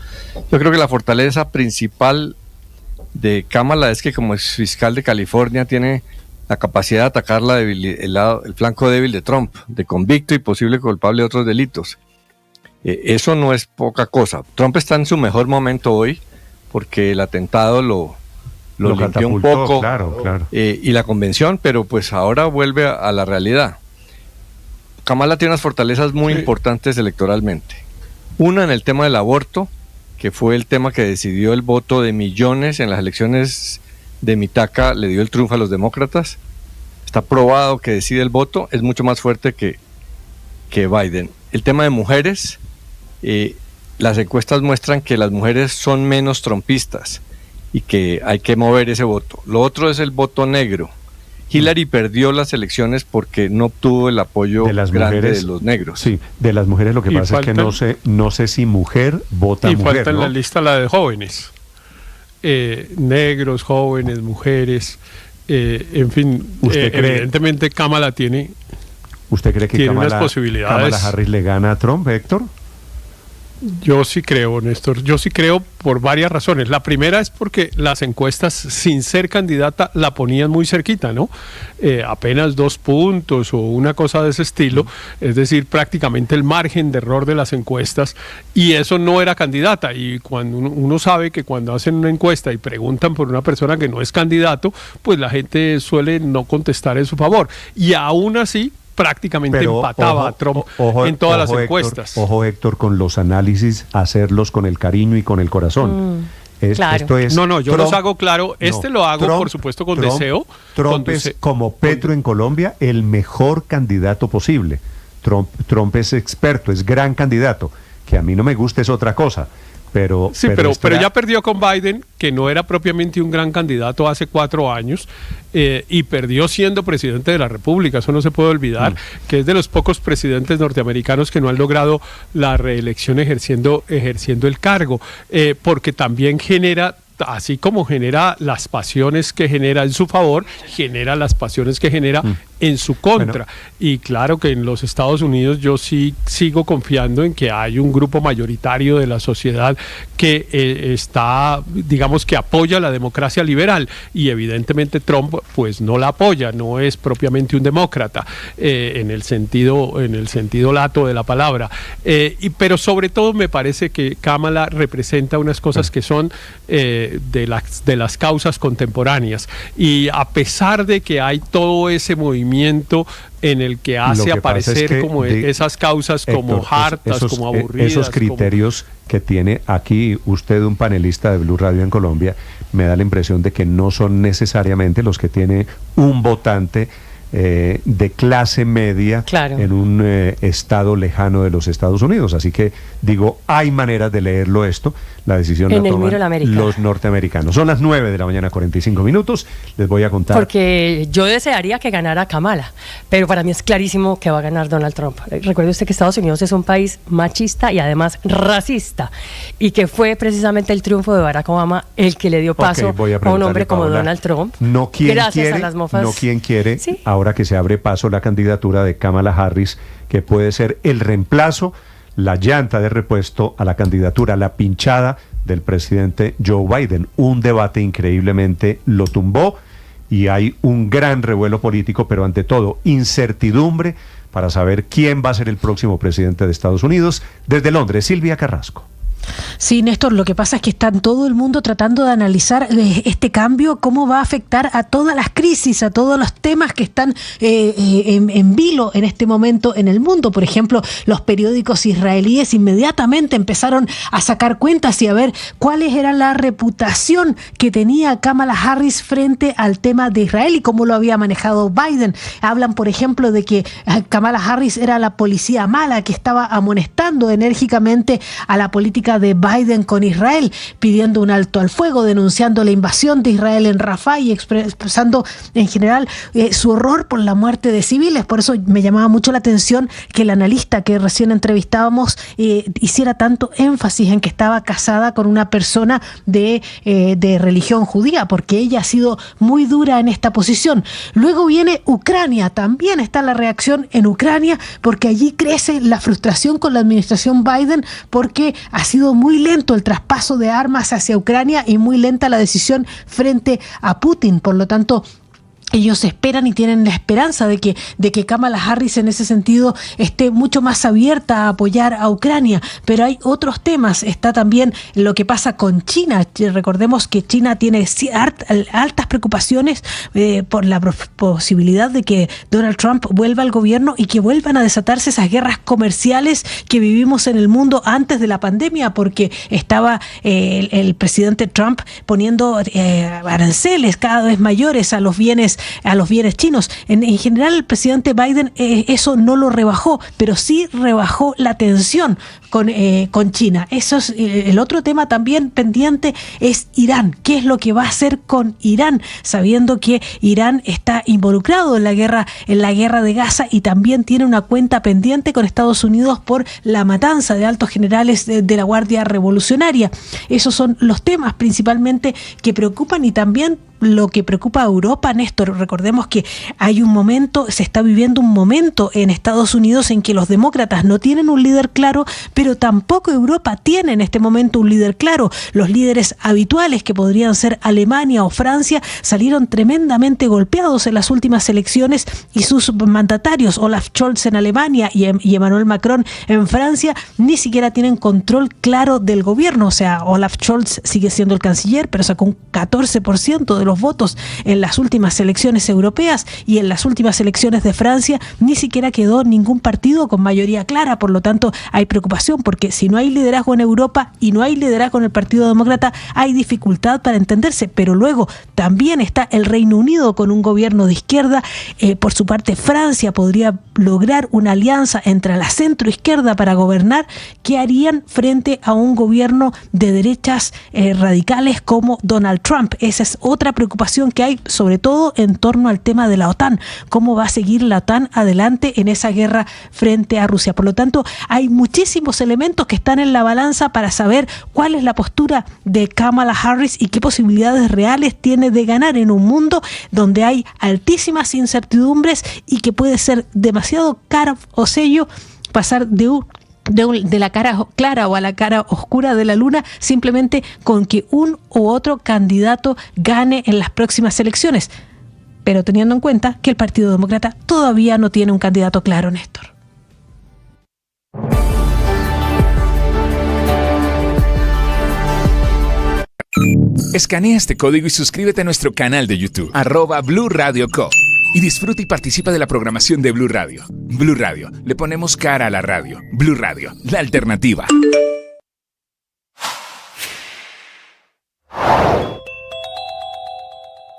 Yo creo que la fortaleza principal de Kamala es que como ex fiscal de California tiene la capacidad de atacar el flanco débil de Trump, de convicto y posible culpable de otros delitos. Eso no es poca cosa. Trump está en su mejor momento hoy porque el atentado lo limpió un poco, claro. Y la convención, pero pues ahora vuelve a la realidad. Kamala tiene unas fortalezas muy importantes electoralmente. Una en el tema del aborto, que fue el tema que decidió el voto de millones en las elecciones de Mitaka, le dio el triunfo a los demócratas. Está probado que decide el voto, es mucho más fuerte que Biden. El tema de mujeres, las encuestas muestran que las mujeres son menos trumpistas y que hay que mover ese voto. Lo otro es el voto negro. Hillary perdió las elecciones porque no obtuvo el apoyo grande de los negros. Sí, de las mujeres lo que pasa es que no sé si mujer vota mujer. Y falta en la lista la de jóvenes. Negros, jóvenes, mujeres, en fin, evidentemente Kamala tiene... ¿Usted cree que unas posibilidades? Kamala Harris le gana a Trump, Héctor? Yo sí creo, Néstor, yo sí creo por varias razones. La primera es porque las encuestas, sin ser candidata, la ponían muy cerquita, ¿no? Apenas 2 puntos o una cosa de ese estilo, es decir, prácticamente el margen de error de las encuestas, y eso no era candidata. Y cuando uno sabe que cuando hacen una encuesta y preguntan por una persona que no es candidato, pues la gente suele no contestar en su favor. Y aún así, prácticamente empataba a Trump en todas las encuestas. Héctor, con los análisis, hacerlos con el cariño y con el corazón. Claro. Esto es yo Trump, los hago claro. Lo hago, por supuesto, con deseo. Trump es, como Petro en Colombia, el mejor candidato posible. Trump es experto, es gran candidato. Que a mí no me gusta es otra cosa. Pero ya perdió con Biden, que no era propiamente un gran candidato hace 4 años, y perdió siendo presidente de la República. Eso no se puede olvidar, que es de los pocos presidentes norteamericanos que no han logrado la reelección ejerciendo el cargo, porque también genera, así como genera las pasiones que genera en su favor, genera las pasiones que genera en su contra. Y claro que en los Estados Unidos yo sí sigo confiando en que hay un grupo mayoritario de la sociedad que está, digamos, que apoya la democracia liberal, y evidentemente Trump pues no la apoya, no es propiamente un demócrata en el sentido lato de la palabra, pero sobre todo me parece que Kamala representa unas cosas que son de las causas contemporáneas, y a pesar de que hay todo ese movimiento en el que hace aparecer como esas causas como hartas, como aburridas. Esos criterios que tiene aquí usted, un panelista de Blue Radio en Colombia, me da la impresión de que no son necesariamente los que tiene un votante de clase media en un estado lejano de los Estados Unidos. Así que digo, hay maneras de leerlo esto. La decisión la toman los norteamericanos. Son las 9:45 a.m. Les voy a contar. Porque yo desearía que ganara Kamala, pero para mí es clarísimo que va a ganar Donald Trump. Recuerde usted que Estados Unidos es un país machista y además racista, y que fue precisamente el triunfo de Barack Obama el que le dio paso a un hombre como Donald Trump. No quien gracias quiere, a las mofas. no quien quiere. ¿Sí? Ahora que se abre paso la candidatura de Kamala Harris, que puede ser el reemplazo, la llanta de repuesto a la candidatura, la pinchada del presidente Joe Biden. Un debate increíblemente lo tumbó, y hay un gran revuelo político, pero ante todo incertidumbre para saber quién va a ser el próximo presidente de Estados Unidos. Desde Londres, Silvia Carrasco. Sí, Néstor, lo que pasa es que está todo el mundo tratando de analizar este cambio, cómo va a afectar a todas las crisis, a todos los temas que están en vilo en este momento en el mundo. Por ejemplo, los periódicos israelíes inmediatamente empezaron a sacar cuentas y a ver cuál era la reputación que tenía Kamala Harris frente al tema de Israel y cómo lo había manejado Biden. Hablan, por ejemplo, de que Kamala Harris era la policía mala que estaba amonestando enérgicamente a la política de Biden con Israel, pidiendo un alto al fuego, denunciando la invasión de Israel en Rafah y expresando en general su horror por la muerte de civiles. Por eso me llamaba mucho la atención que el analista que recién entrevistábamos hiciera tanto énfasis en que estaba casada con una persona de religión judía, porque ella ha sido muy dura en esta posición. Luego viene Ucrania, también está la reacción en Ucrania, porque allí crece la frustración con la administración Biden, porque ha sido muy lento el traspaso de armas hacia Ucrania y muy lenta la decisión frente a Putin. Por lo tanto, ellos esperan y tienen la esperanza de que Kamala Harris en ese sentido esté mucho más abierta a apoyar a Ucrania. Pero hay otros temas. Está también lo que pasa con China. Recordemos que China tiene altas preocupaciones por la posibilidad de que Donald Trump vuelva al gobierno y que vuelvan a desatarse esas guerras comerciales que vivimos en el mundo antes de la pandemia, porque estaba el presidente Trump poniendo aranceles cada vez mayores a los bienes chinos. En general, el presidente Biden eso no lo rebajó, pero sí rebajó la tensión con China. Eso es el otro tema también pendiente, es Irán. ¿Qué es lo que va a hacer con Irán? Sabiendo que Irán está involucrado en la guerra de Gaza y también tiene una cuenta pendiente con Estados Unidos por la matanza de altos generales de la Guardia Revolucionaria. Esos son los temas principalmente que preocupan, y también lo que preocupa a Europa, Néstor. Recordemos que se está viviendo un momento en Estados Unidos en que los demócratas no tienen un líder claro, pero tampoco Europa tiene en este momento un líder claro. Los líderes habituales, que podrían ser Alemania o Francia, salieron tremendamente golpeados en las últimas elecciones, y sus mandatarios, Olaf Scholz en Alemania y Emmanuel Macron en Francia, ni siquiera tienen control claro del gobierno. O sea, Olaf Scholz sigue siendo el canciller, pero sacó un 14% de los votos en las últimas elecciones europeas, y en las últimas elecciones de Francia ni siquiera quedó ningún partido con mayoría clara. Por lo tanto, hay preocupación, porque si no hay liderazgo en Europa y no hay liderazgo en el Partido Demócrata, hay dificultad para entenderse. Pero luego también está el Reino Unido con un gobierno de izquierda. Por su parte, Francia podría lograr una alianza entre la centroizquierda para gobernar. ¿Qué harían frente a un gobierno de derechas radicales como Donald Trump? Esa es otra preocupación preocupación que hay, sobre todo en torno al tema de la OTAN. ¿Cómo va a seguir la OTAN adelante en esa guerra frente a Rusia? Por lo tanto, hay muchísimos elementos que están en la balanza para saber cuál es la postura de Kamala Harris y qué posibilidades reales tiene de ganar en un mundo donde hay altísimas incertidumbres y que puede ser demasiado caro o sello pasar de la cara clara o a la cara oscura de la luna simplemente con que un u otro candidato gane en las próximas elecciones. Pero teniendo en cuenta que el Partido Demócrata todavía no tiene un candidato claro, Néstor. Escanea este código y suscríbete a nuestro canal de YouTube, @Blue Radio Co. Y disfruta y participa de la programación de Blue Radio. Blue Radio, le ponemos cara a la radio. Blue Radio, la alternativa.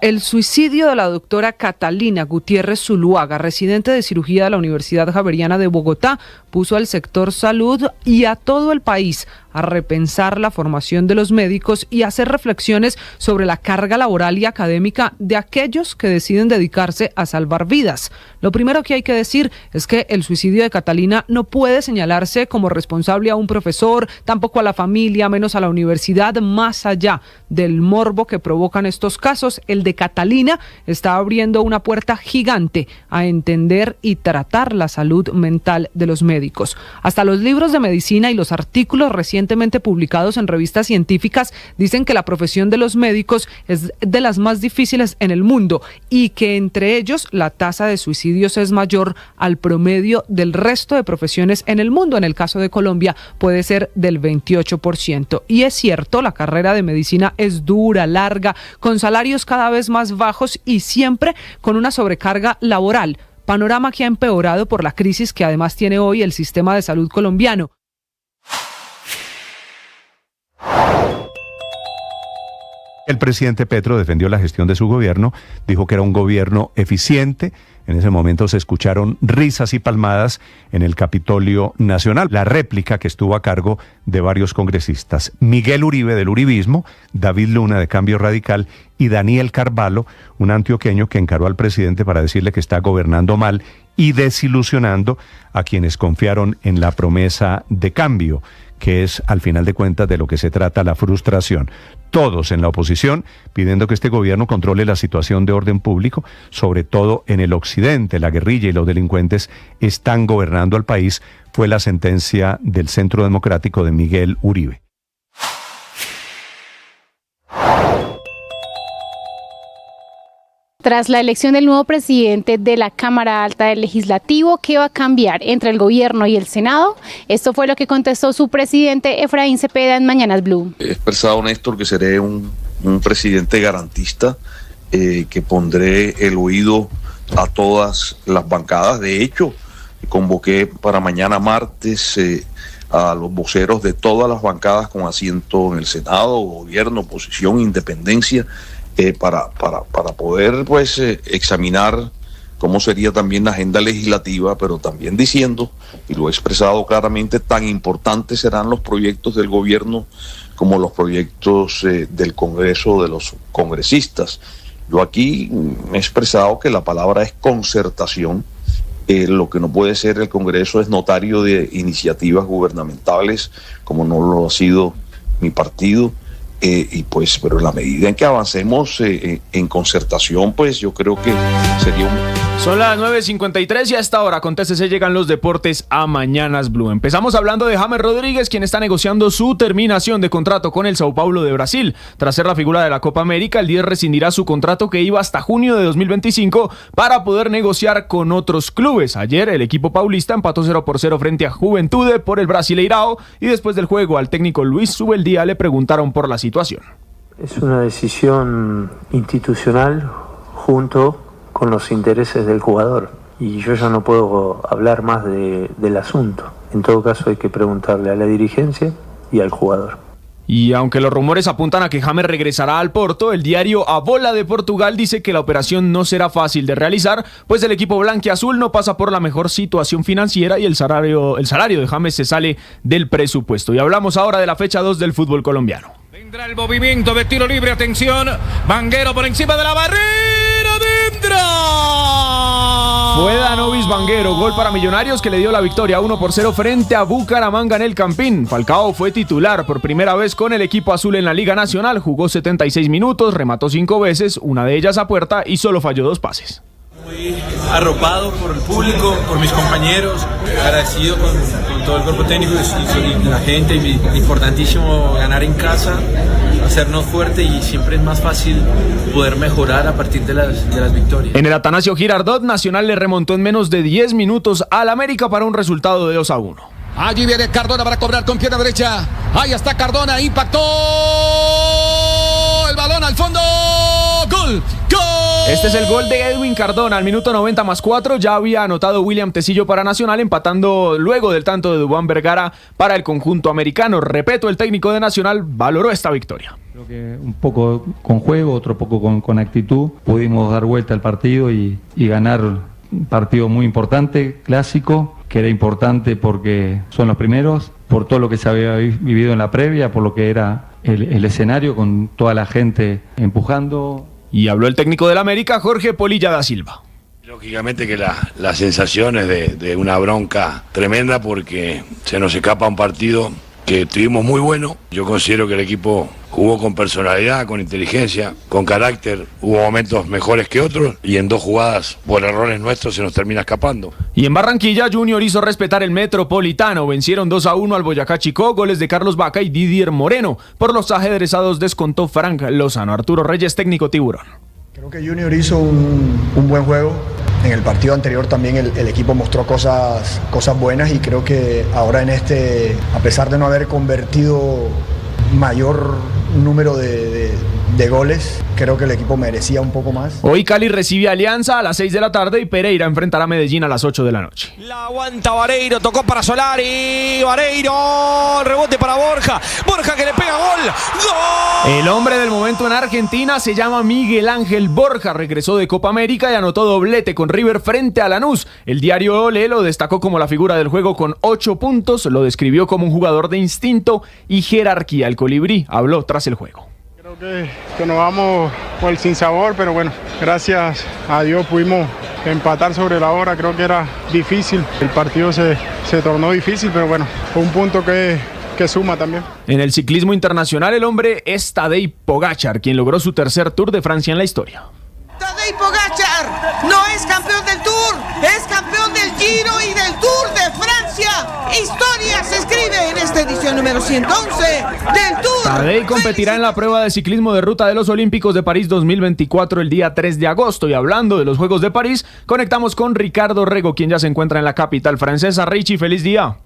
El suicidio de la doctora Catalina Gutiérrez Zuluaga, residente de cirugía de la Universidad Javeriana de Bogotá, puso al sector salud y a todo el país a repensar la formación de los médicos y hacer reflexiones sobre la carga laboral y académica de aquellos que deciden dedicarse a salvar vidas. Lo primero que hay que decir es que el suicidio de Catalina no puede señalarse como responsable a un profesor, tampoco a la familia, menos a la universidad. Más allá del morbo que provocan estos casos, el de Catalina está abriendo una puerta gigante a entender y tratar la salud mental de los médicos. Hasta los libros de medicina y los artículos recientemente publicados en revistas científicas dicen que la profesión de los médicos es de las más difíciles en el mundo y que entre ellos la tasa de suicidios es mayor al promedio del resto de profesiones en el mundo. En el caso de Colombia puede ser del 28%. Y es cierto, la carrera de medicina es dura, larga, con salarios cada vez más bajos y siempre con una sobrecarga laboral. Panorama que ha empeorado por la crisis que además tiene hoy el sistema de salud colombiano. El presidente Petro defendió la gestión de su gobierno, dijo que era un gobierno eficiente. En ese momento se escucharon risas y palmadas en el Capitolio Nacional. La réplica que estuvo a cargo de varios congresistas, Miguel Uribe del Uribismo, David Luna de Cambio Radical y Daniel Carvalho, un antioqueño que encaró al presidente para decirle que está gobernando mal y desilusionando a quienes confiaron en la promesa de cambio, que es al final de cuentas de lo que se trata la frustración. Todos en la oposición pidiendo que este gobierno controle la situación de orden público, sobre todo en el occidente. La guerrilla y los delincuentes están gobernando al país, fue la sentencia del Centro Democrático de Miguel Uribe. Tras la elección del nuevo presidente de la Cámara Alta del Legislativo, ¿qué va a cambiar entre el gobierno y el Senado? Esto fue lo que contestó su presidente Efraín Cepeda en Mañanas Blue. He expresado, Néstor, que seré un presidente garantista, que pondré el oído a todas las bancadas. De hecho, convoqué para mañana martes a los voceros de todas las bancadas con asiento en el Senado, gobierno, oposición, independencia, para poder pues examinar cómo sería también la agenda legislativa, pero también diciendo, y lo he expresado claramente, tan importantes serán los proyectos del gobierno como los proyectos del Congreso, de los congresistas. Yo aquí me he expresado que la palabra es concertación. Lo que no puede ser el Congreso es notario de iniciativas gubernamentales, como no lo ha sido mi partido. Pero en la medida en que avancemos en concertación, pues yo creo que sería Son las 9:53 y a esta hora con TCC llegan los deportes a Mañanas Blue. Empezamos hablando de James Rodríguez, quien está negociando su terminación de contrato con el Sao Paulo de Brasil. Tras ser la figura de la Copa América, el 10 rescindirá su contrato que iba hasta junio de 2025 para poder negociar con otros clubes. Ayer el equipo paulista empató 0-0 frente a Juventude por el Brasileirao y después del juego al técnico Luis Subeldía le preguntaron por la situación. Es una decisión institucional junto con los intereses del jugador y yo ya no puedo hablar más del asunto. En todo caso hay que preguntarle a la dirigencia y al jugador. Y aunque los rumores apuntan a que James regresará al Porto, el diario A Bola de Portugal dice que la operación no será fácil de realizar, pues el equipo blanquiazul no pasa por la mejor situación financiera y el salario de James se sale del presupuesto. Y hablamos ahora de la fecha 2 del fútbol colombiano. Vendrá el movimiento de tiro libre, atención, Vanguero por encima de la barrera, dentro. Fue Danovis Vanguero, gol para Millonarios que le dio la victoria 1-0 frente a Bucaramanga en el Campín. Falcao fue titular por primera vez con el equipo azul en la Liga Nacional, jugó 76 minutos, remató 5 veces, una de ellas a puerta y solo falló 2 pases. Muy arropado por el público, por mis compañeros, agradecido con todo el cuerpo técnico y la gente. Importantísimo ganar en casa, hacernos fuerte y siempre es más fácil poder mejorar a partir de las victorias. En el Atanasio Girardot, Nacional le remontó en menos de 10 minutos al América para un resultado de 2-1. Allí viene Cardona para cobrar con pierna derecha. Ahí está Cardona, impactó el balón al fondo. ¡Gol! ¡Gol! Este es el gol de Edwin Cardona al minuto 90+4. Ya había anotado William Tecillo para Nacional, empatando luego del tanto de Duván Vergara para el conjunto americano. Repito, el técnico de Nacional valoró esta victoria. Creo que un poco con juego, otro poco con actitud. Pudimos dar vuelta al partido y ganar un partido muy importante, clásico, que era importante porque son los primeros, por todo lo que se había vivido en la previa, por lo que era el escenario con toda la gente empujando. Y habló el técnico del América, Jorge Polilla da Silva. Lógicamente que la sensación es de una bronca tremenda porque se nos escapa un partido que tuvimos muy bueno. Yo considero que el equipo jugó con personalidad, con inteligencia, con carácter. Hubo momentos mejores que otros y en 2 jugadas por errores nuestros se nos termina escapando. Y en Barranquilla, Junior hizo respetar el Metropolitano. Vencieron 2-1 al Boyacá Chicó, goles de Carlos Vaca y Didier Moreno. Por los ajedrezados descontó Frank Lozano. Arturo Reyes, técnico Tiburón. Creo que Junior hizo un buen juego. En el partido anterior también el equipo mostró cosas buenas y creo que ahora en este, a pesar de no haber convertido mayor número de goles, creo que el equipo merecía un poco más. Hoy Cali recibe a Alianza a las 6 de la tarde y Pereira enfrentará a Medellín a las 8 de la noche. La aguanta Vareiro, tocó para Solari, Vareiro, rebote para Borja que le pega gol. ¡Gol! El hombre del momento en Argentina se llama Miguel Ángel Borja, regresó de Copa América y anotó doblete con River frente a Lanús. El diario Olé lo destacó como la figura del juego con 8 puntos, lo describió como un jugador de instinto y jerarquía. El colibrí habló tras el juego. Creo que nos vamos por el sinsabor, pero bueno, gracias a Dios pudimos empatar sobre la hora. Creo que era difícil, el partido se tornó difícil, pero bueno, fue un punto que suma también. En el ciclismo internacional, el hombre es Tadej Pogačar, quien logró su tercer Tour de Francia en la historia. Tadej Pogačar no es campeón del Tour, es campeón del Giro y del Tour de Francia. Historia se escribe en esta edición número 111 del Tour. Tadej competirá en la prueba de ciclismo de ruta de los Olímpicos de París 2024 el día 3 de agosto. Y hablando de los Juegos de París, conectamos con Ricardo Rego, quien ya se encuentra en la capital francesa. Richie, feliz día.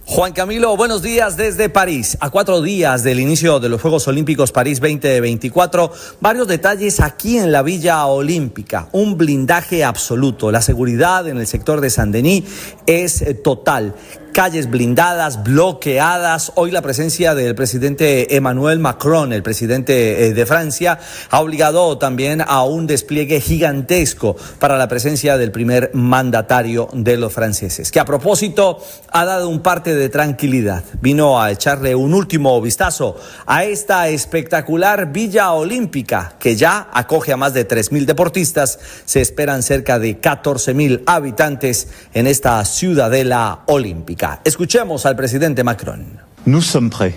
Juan Camilo, buenos días desde París. A 4 días del inicio de los Juegos Olímpicos París 2024, varios detalles aquí en la Villa Olímpica. Un blindaje absoluto. La seguridad en el sector de Saint-Denis es total. Calles blindadas, bloqueadas. Hoy la presencia del presidente Emmanuel Macron, el presidente de Francia, ha obligado también a un despliegue gigantesco para la presencia del primer mandatario de los franceses, que a propósito ha dado un parte de tranquilidad. Vino a echarle un último vistazo a esta espectacular Villa Olímpica, que ya acoge a más de 3.000 deportistas. Se esperan cerca de 14.000 habitantes en esta ciudadela olímpica. Escuchemos al presidente Macron. Nous sommes prêts,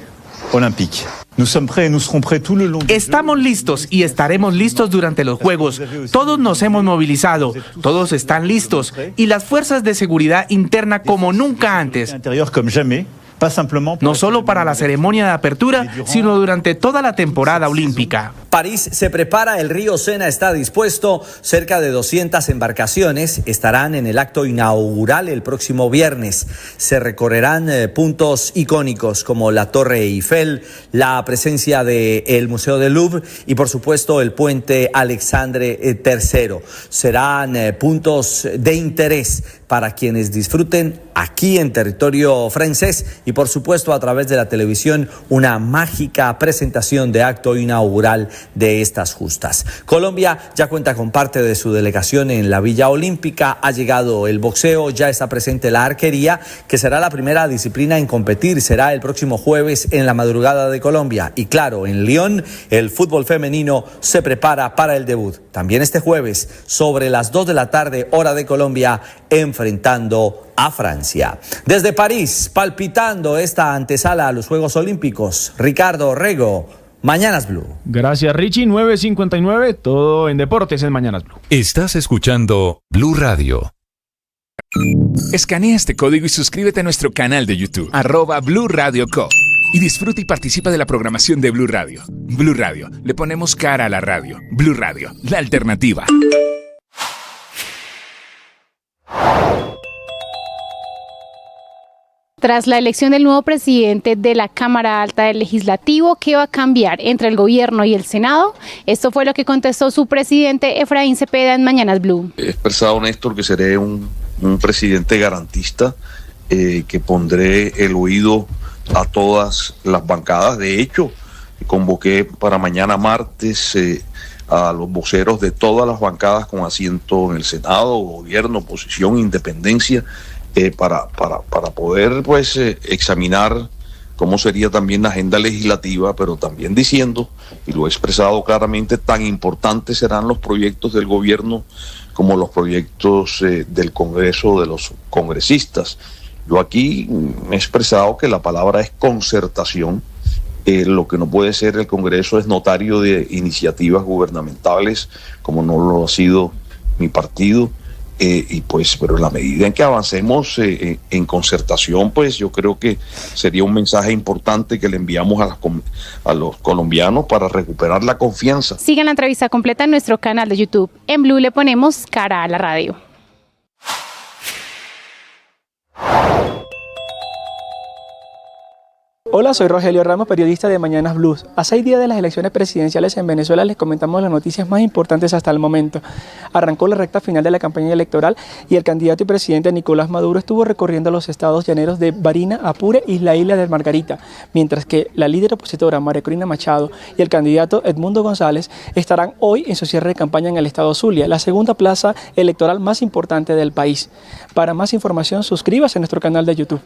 olympiques. Nous sommes prêts et nous serons prêts tout le long. Estamos listos y estaremos listos durante los Juegos. Todos nos hemos movilizado, todos están listos y las fuerzas de seguridad interna como nunca antes. No solo para la ceremonia de apertura, sino durante toda la temporada olímpica. París se prepara, el río Sena está dispuesto, cerca de 200 embarcaciones estarán en el acto inaugural el próximo viernes. Se recorrerán puntos icónicos como la Torre Eiffel, la presencia del Museo del Louvre y por supuesto el puente Alexandre III. Serán puntos de interés para quienes disfruten aquí en territorio francés y por supuesto a través de la televisión una mágica presentación de acto inaugural de estas justas. Colombia ya cuenta con parte de su delegación en la Villa Olímpica, ha llegado el boxeo, ya está presente la arquería, que será la primera disciplina en competir, será el próximo jueves en la madrugada de Colombia. Y claro, en Lyon el fútbol femenino se prepara para el debut. También este jueves, sobre las 2 de la tarde, hora de Colombia, enfrentando a Francia. Desde París, palpitando esta antesala a los Juegos Olímpicos, Ricardo Rego, Mañanas Blue. Gracias, Richie. 9:59, todo en deportes en Mañanas Blue. Estás escuchando Blue Radio. Escanea este código y suscríbete a nuestro canal de YouTube, @Blue Radio Co. Y disfruta y participa de la programación de Blue Radio. Blue Radio, le ponemos cara a la radio. Blue Radio, la alternativa. Tras la elección del nuevo presidente de la Cámara Alta del Legislativo, ¿qué va a cambiar entre el gobierno y el Senado? Esto fue lo que contestó su presidente Efraín Cepeda en Mañanas Blue. He expresado, Néstor, que seré un presidente garantista, que pondré el oído a todas las bancadas. De hecho, convoqué para mañana martes a los voceros de todas las bancadas con asiento en el Senado, gobierno, oposición, independencia, para poder pues examinar cómo sería también la agenda legislativa, pero también diciendo, y lo he expresado claramente, tan importantes serán los proyectos del gobierno como los proyectos del Congreso, de los congresistas. Yo aquí me he expresado que la palabra es concertación. Lo que no puede ser el Congreso es notario de iniciativas gubernamentales, como no lo ha sido mi partido. Pero en la medida en que avancemos en concertación, pues yo creo que sería un mensaje importante que le enviamos a los colombianos para recuperar la confianza. Sigan la entrevista completa en nuestro canal de YouTube. En Blue le ponemos cara a la radio. Hola, soy Rogelio Ramos, periodista de Mañanas Blues. A 6 días de las elecciones presidenciales en Venezuela les comentamos las noticias más importantes hasta el momento. Arrancó la recta final de la campaña electoral y el candidato y presidente Nicolás Maduro estuvo recorriendo los estados llaneros de Barinas, Apure y la isla de Margarita, mientras que la líder opositora María Corina Machado y el candidato Edmundo González estarán hoy en su cierre de campaña en el estado Zulia, la segunda plaza electoral más importante del país. Para más información, suscríbase a nuestro canal de YouTube.